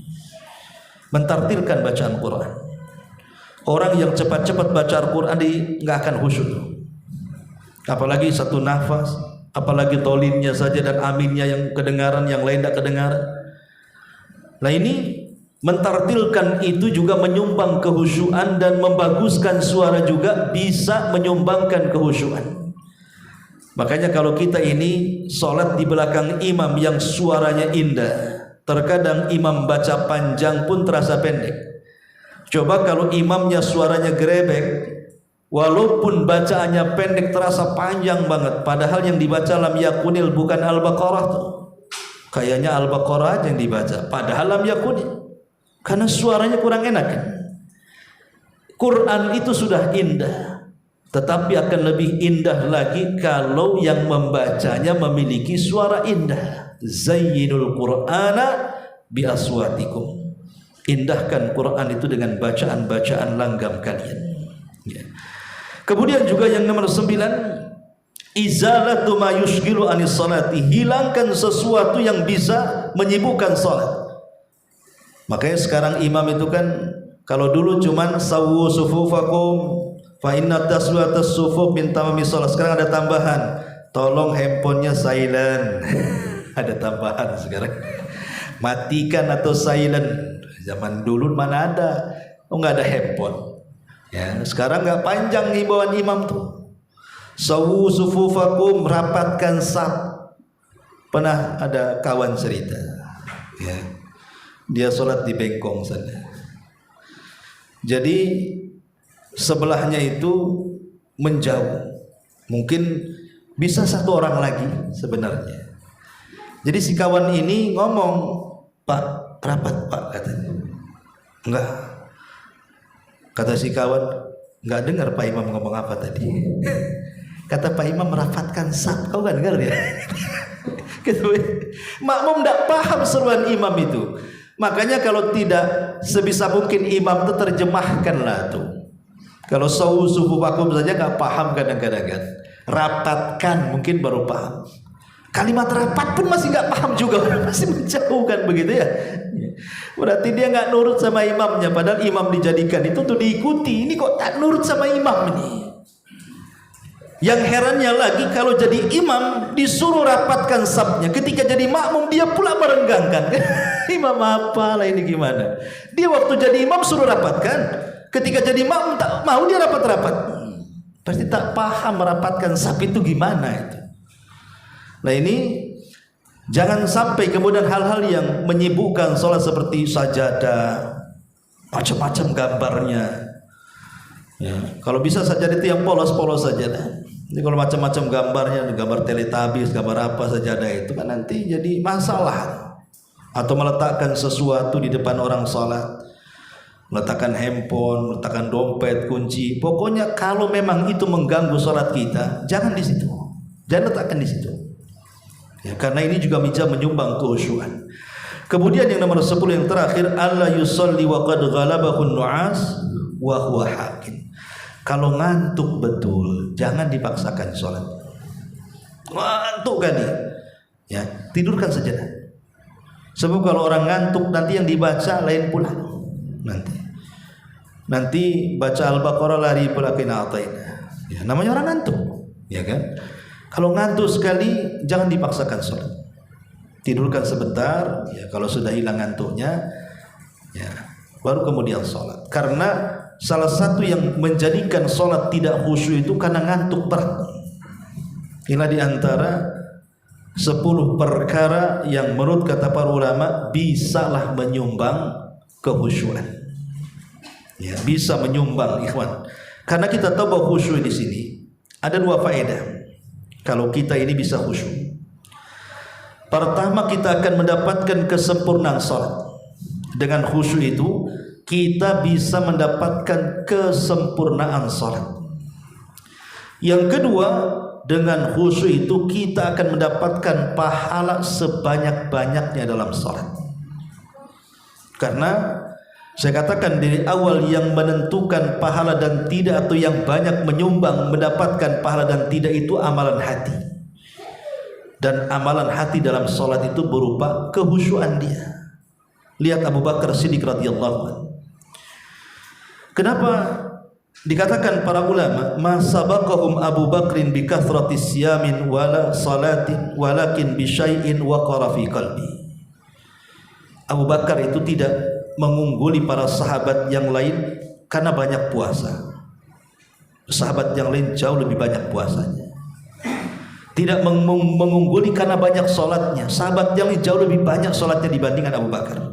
Mentartilkan bacaan Quran. Orang yang cepat-cepat baca Al-Quran enggak akan khusyuk. Apalagi satu nafas, apalagi tolinnya saja dan aminnya yang kedengaran, yang lain tidak kedengaran. Nah ini mentartilkan itu juga menyumbang kehusyuan, dan membaguskan suara juga bisa menyumbangkan kehusyuan. Makanya kalau kita ini sholat di belakang imam yang suaranya indah, terkadang imam baca panjang pun terasa pendek. Coba kalau imamnya suaranya gerebek, walaupun bacaannya pendek terasa panjang banget, padahal yang dibaca lam yakunil bukan Al-Baqarah tuh. Kayaknya Al-Baqarah aja yang dibaca, padahal lam yakunil, karena suaranya kurang enak kan? Quran itu sudah indah, tetapi akan lebih indah lagi kalau yang membacanya memiliki suara indah. Zayyinul Qur'ana bi aswatikum. Indahkan Quran itu dengan bacaan-bacaan langgam kalian. Ya. Kemudian juga yang nomor 9, izalatu ma yushghilu anis salati. Hilangkan sesuatu yang bisa menyibukkan salat. Makanya sekarang imam itu kan, kalau dulu cuman sawwu sufufakum fa inna taswiyatas sufuf min tamami shalah, sekarang ada tambahan, tolong handphonenya silent. Ada tambahan sekarang, matikan atau silent. Zaman dulu mana ada, nggak ada handphone ya. Sekarang nggak panjang himbauan imam tuh, sawwu sufufakum, rapatkan saf. Pernah ada kawan cerita ya, dia sholat di bengkong sana, jadi sebelahnya itu menjauh, mungkin bisa satu orang lagi sebenarnya. Jadi si kawan ini ngomong, Pak, rapat Pak, katanya. Enggak, kata si kawan, enggak dengar Pak Imam ngomong apa tadi. Kata Pak Imam merapatkan saf, kau enggak dengar ya? Makmum enggak paham seruan imam itu. Makanya kalau tidak, sebisa mungkin imam itu terjemahkanlah tuh. Kalau sawwu sufufakum saja nggak paham kadang-kadang kan, rapatkan mungkin baru paham. Kalimat rapat pun masih nggak paham juga, masih menjauhkan begitu ya. Berarti dia nggak nurut sama imamnya, padahal imam dijadikan itu untuk diikuti. Ini kok tak nurut sama imam ini. Yang herannya lagi, kalau jadi imam disuruh rapatkan safnya, ketika jadi makmum dia pula merenggangkan. Imam apa lah ini gimana? Dia waktu jadi imam suruh rapatkan, ketika jadi makmum tak mau dia rapat-rapat. Pasti tak paham merapatkan saf itu gimana itu. Nah ini jangan sampai kemudian hal-hal yang menyibukkan sholat seperti sajadah, macam-macam gambarnya. Ya, kalau bisa sajadah itu yang polos-polos saja dah. Ini kalau macam-macam gambarnya, gambar Teletubbies, gambar apa sajadah itu kan nanti jadi masalah. Atau meletakkan sesuatu di depan orang sholat, meletakkan handphone, meletakkan dompet, kunci. Pokoknya kalau memang itu mengganggu sholat kita, jangan di situ, jangan letakkan di situ. Ya, karena ini juga bisa menyumbang kehusyuan. Kemudian yang nomor 10 yang terakhir, alla yusalli wa qad ghalabahu nu'as wa huwa hakin. Kalau ngantuk betul, jangan dipaksakan sholat. Ngantuk kan ya, tidurkan saja. Sebab kalau orang ngantuk nanti yang dibaca lain pula. Nanti baca Al-Baqarah lari pula kena ataina. Ya, namanya orang ngantuk, ya kan? Kalau ngantuk sekali jangan dipaksakan sholat. Tidurkan sebentar, ya kalau sudah hilang ngantuknya, ya baru kemudian sholat. Karena salah satu yang menjadikan sholat tidak khusyuk itu karena ngantuk berat. Inilah diantara 10 perkara yang menurut kata para ulama bisalah menyumbang kehusyuan. Ya, bisa menyumbang ikhwan. Karena kita tahu bahwa khusyuk di sini ada dua faedah. Kalau kita ini bisa khusyuk. Pertama, kita akan mendapatkan kesempurnaan salat. Dengan khusyuk itu kita bisa mendapatkan kesempurnaan salat. Yang kedua, dengan khusyuk itu kita akan mendapatkan pahala sebanyak-banyaknya dalam salat. Karena saya katakan dari awal, yang menentukan pahala dan tidak, atau yang banyak menyumbang mendapatkan pahala dan tidak, itu amalan hati. Dan amalan hati dalam salat itu berupa kehusyuan dia. Lihat Abu Bakar Siddiq radhiyallahu anhu. Kenapa dikatakan para ulama, ma sabaqahum Abu Bakrin bi kathrati siyamin wala salatin walakin bi syai'in waqara fi qalbi. Abu Bakar itu tidak mengungguli para sahabat yang lain karena banyak puasa. Sahabat yang lain jauh lebih banyak puasanya. Tidak mengungguli karena banyak solatnya. Sahabat yang lain jauh lebih banyak solatnya dibandingkan Abu Bakar.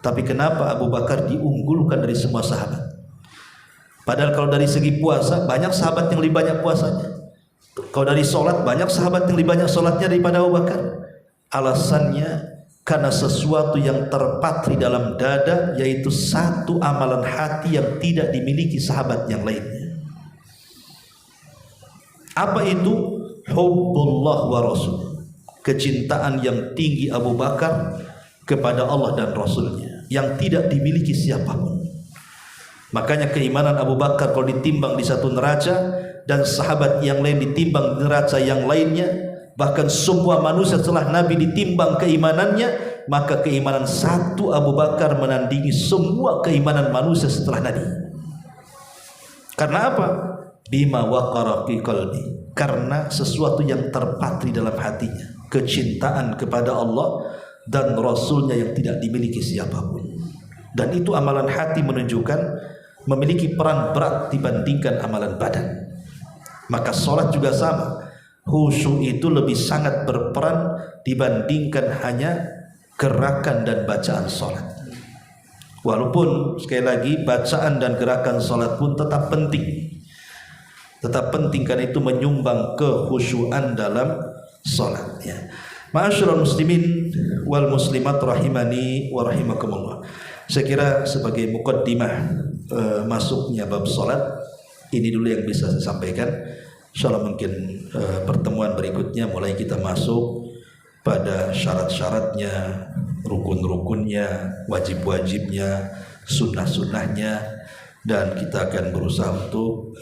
Tapi kenapa Abu Bakar diunggulkan dari semua sahabat? Padahal kalau dari segi puasa, banyak sahabat yang lebih banyak puasanya. Kalau dari solat, banyak sahabat yang lebih banyak solatnya daripada Abu Bakar. Alasannya karena sesuatu yang terpatri dalam dada, yaitu satu amalan hati yang tidak dimiliki sahabat yang lainnya. Apa itu? Hubbullah wa Rasul. Kecintaan yang tinggi Abu Bakar kepada Allah dan Rasulnya, yang tidak dimiliki siapapun. Makanya keimanan Abu Bakar kalau ditimbang di satu neraca, dan sahabat yang lain ditimbang di neraca yang lainnya, bahkan semua manusia setelah Nabi ditimbang keimanannya, maka keimanan satu Abu Bakar menandingi semua keimanan manusia setelah Nabi. Karena apa? Bima waqara fi qalbi. Karena sesuatu yang terpatri dalam hatinya, kecintaan kepada Allah dan Rasulnya yang tidak dimiliki siapapun. Dan itu amalan hati menunjukkan memiliki peran berat dibandingkan amalan badan. Maka sholat juga sama. Khusyuk itu lebih sangat berperan dibandingkan hanya gerakan dan bacaan sholat. Walaupun sekali lagi bacaan dan gerakan sholat pun tetap penting. Tetap penting karena itu menyumbang kekhusyuan dalam sholat. Ya. Ma'asyiral muslimin wal muslimat rahimani wa rahimakumullah. Saya kira sebagai muqaddimah masuknya bab sholat, ini dulu yang bisa saya sampaikan. Insyaallah mungkin pertemuan berikutnya mulai kita masuk pada syarat-syaratnya, rukun-rukunnya, wajib-wajibnya, sunnah-sunnahnya, dan kita akan berusaha untuk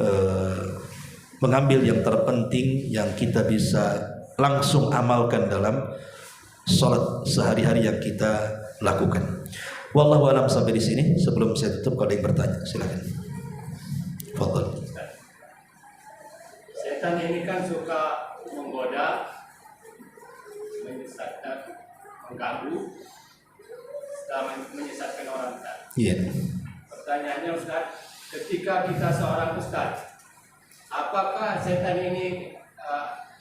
mengambil yang terpenting yang kita bisa langsung amalkan dalam sholat sehari-hari yang kita lakukan. Wallahu a'lam sampai di sini. Sebelum saya tutup, kalau ada yang bertanya silakan. Fadhal. Setan ini kan suka menggoda, menyesatkan, mengganggu, menyesatkan orang. Iya. Pertanyaannya Ustaz, ketika kita seorang Ustaz, apakah setan ini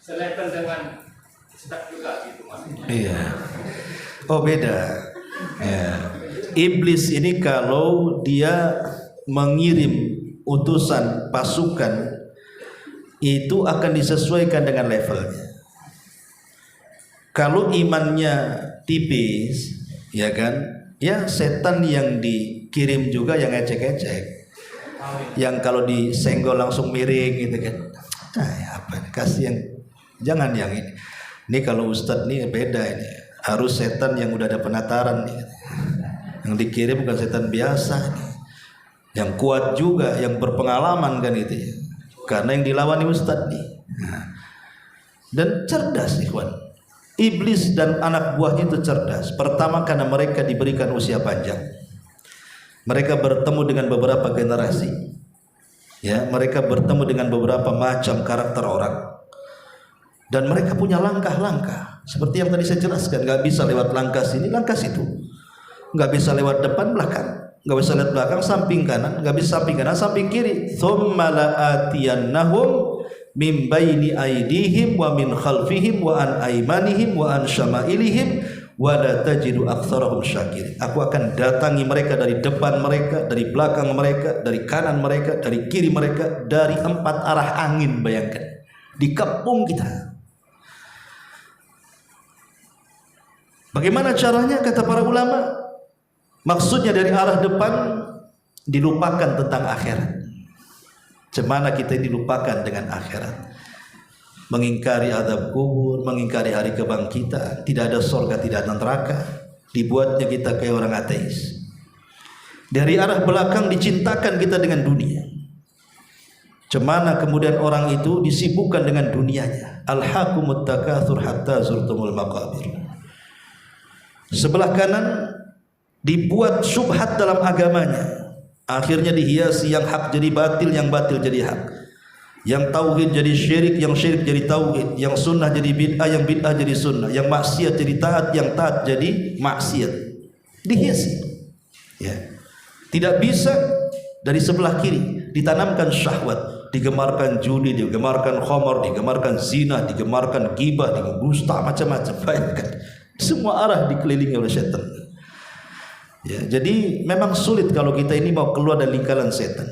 selevel dengan Ustaz juga gitu maksudnya? Iya. Oh beda. Ya. Iblis ini kalau dia mengirim utusan pasukan, itu akan disesuaikan dengan levelnya. Kalau imannya tipis, ya kan, ya setan yang dikirim juga yang ecek-ecek, yang kalau disenggol langsung miring gitu kan. Apa kasihan, jangan yang ini. Ini kalau Ustadz nih beda ini, harus setan yang udah ada penataran nih. Yang dikirim bukan setan biasa nih, yang kuat juga, yang berpengalaman kan itu ya. Karena yang dilawan Ustadz nih. Nah. Dan cerdas ikhwan. Iblis dan anak buahnya itu cerdas. Pertama karena mereka diberikan usia panjang. Mereka bertemu dengan beberapa generasi. Ya, mereka bertemu dengan beberapa macam karakter orang. Dan mereka punya langkah-langkah. Seperti yang tadi saya jelaskan, enggak bisa lewat langkah sini, langkah situ. Enggak bisa lewat depan, belakang. Enggak bisa lihat belakang, samping kanan, enggak bisa samping kanan, samping kiri. Tsumma la'atiyannahum min baini aydihim wa min khalfihim wa an aymanihim wa an syama'ilihim wala tajidu aktsarahum syakirin. Aku akan datangi mereka dari depan mereka, dari belakang mereka, dari kanan mereka, dari kiri mereka, dari 4 arah angin. Bayangkan, dikepung kita. Bagaimana caranya? Kata para ulama, maksudnya dari arah depan dilupakan tentang akhirat. Cemana kita dilupakan dengan akhirat, mengingkari azab kubur, mengingkari hari kebangkitan, tidak ada surga, tidak ada neraka, dibuatnya kita kayak orang ateis. Dari arah belakang dicintakan kita dengan dunia. Cemana kemudian orang itu disibukkan dengan dunianya. Alhaqumut takatsur hatta zurtumul maqabir. Sebelah kanan dibuat syubhat dalam agamanya, akhirnya dihiasi yang hak jadi batil, yang batil jadi hak, yang tauhid jadi syirik, yang syirik jadi tauhid, yang sunnah jadi bid'ah, yang bid'ah jadi sunnah, yang maksiat jadi taat, yang taat jadi maksiat. Dihiasi, ya. Tidak bisa dari sebelah kiri ditanamkan syahwat, digemarkan judi, digemarkan khamar, digemarkan zina, digemarkan ghibah, digemarkan macam-macam. Bayangkan, semua arah dikelilingi oleh setan. Ya, jadi memang sulit kalau kita ini mau keluar dari lingkaran setan.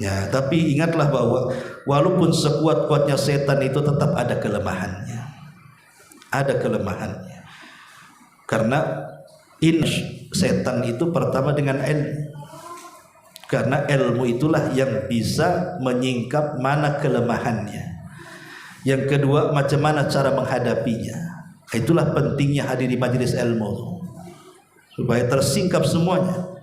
Ya, tapi ingatlah bahwa walaupun sekuat-kuatnya setan itu tetap ada kelemahannya. Ada kelemahannya. Karena setan itu pertama dengan ilmu. Karena ilmu itulah yang bisa menyingkap mana kelemahannya. Yang kedua, macam mana cara menghadapinya. Itulah pentingnya hadir di majelis ilmu, supaya tersingkap semuanya.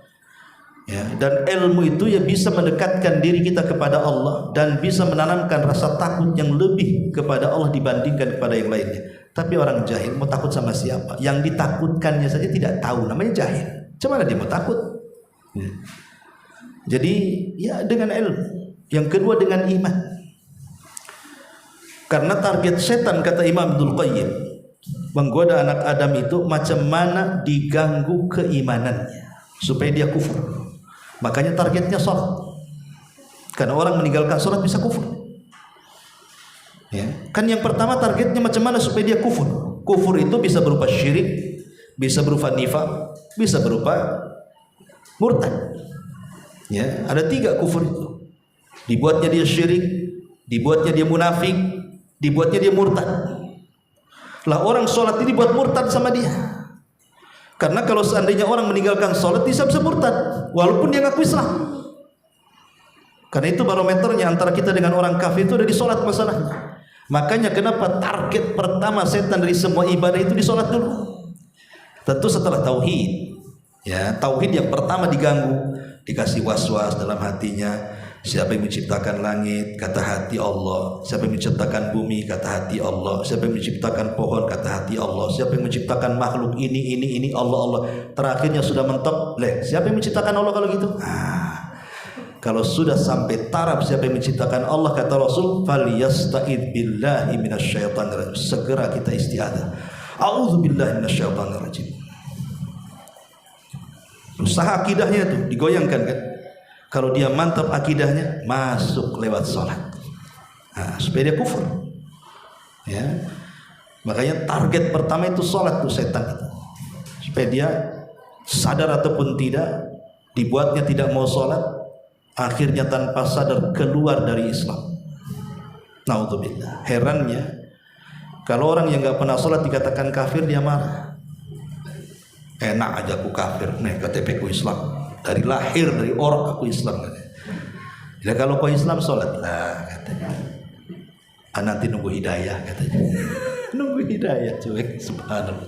Ya, dan ilmu itu ya bisa mendekatkan diri kita kepada Allah dan bisa menanamkan rasa takut yang lebih kepada Allah dibandingkan kepada yang lainnya. Tapi orang jahil mau takut sama siapa? Yang ditakutkannya saja tidak tahu, namanya jahil. Cuma dia mau takut. Ya. Jadi ya dengan ilmu. Yang kedua dengan iman. Karena target setan, kata Imam Ibnul Qayyim, menggoda anak Adam itu macam mana diganggu keimanannya supaya dia kufur. Makanya targetnya sholat. Karena orang meninggalkan sholat bisa kufur. Ya, kan yang pertama targetnya macam mana supaya dia kufur. Kufur itu bisa berupa syirik, bisa berupa nifaq, bisa berupa murtad. Ya, ada 3 kufur itu. Dibuatnya dia syirik, dibuatnya dia munafik, dibuatnya dia murtad. Lah orang sholat ini buat murtad sama dia. Karena kalau seandainya orang meninggalkan sholat bisa murtad walaupun dia ngaku Islam. Karena itu barometernya antara kita dengan orang kafir itu ada di sholat masalahnya. Makanya kenapa target pertama setan dari semua ibadah itu di sholat dulu. Tentu setelah tauhid. Ya, tauhid yang pertama diganggu, dikasih was-was dalam hatinya. Siapa yang menciptakan langit? Kata hati Allah. Siapa yang menciptakan bumi? Kata hati Allah. Siapa yang menciptakan pohon? Kata hati Allah. Siapa yang menciptakan makhluk ini Allah. Terakhirnya sudah mentok. Siapa yang menciptakan Allah kalau gitu? Kalau sudah sampai taraf siapa yang menciptakan Allah, kata Rasul, falyasta'id billahi minasyaitonir rajim. Segera kita isti'adzah. A'udzubillahi minasyaitonir rajim. Usaha akidahnya itu digoyangkan kan? Kalau dia mantap akidahnya, masuk lewat sholat. Supaya dia kufur. Ya. Makanya target pertama itu sholat tuh setan itu. Supaya dia sadar ataupun tidak, dibuatnya tidak mau sholat, akhirnya tanpa sadar keluar dari Islam. Naudzubillah. Herannya, kalau orang yang gak pernah sholat dikatakan kafir, dia marah. Enak aja aku kafir, nih KTP ku Islam. Dari lahir, dari orang aku Islam. Ya kalau kau Islam sholat lah katanya. Nanti nunggu hidayah katanya. Nunggu hidayah cuy. Subhanallah.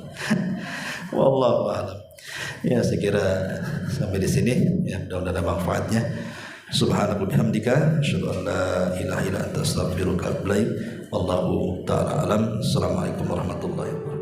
Wallahu a'lam. Ya saya kira sampai di sini ya, mudah-mudahan ada manfaatnya. Subhanallah bihamdika asyhadu an la ilaha illa anta astaghfiruka wa atubu ilaik. Wallahu taala alam. Assalamualaikum warahmatullahi wabarakatuh.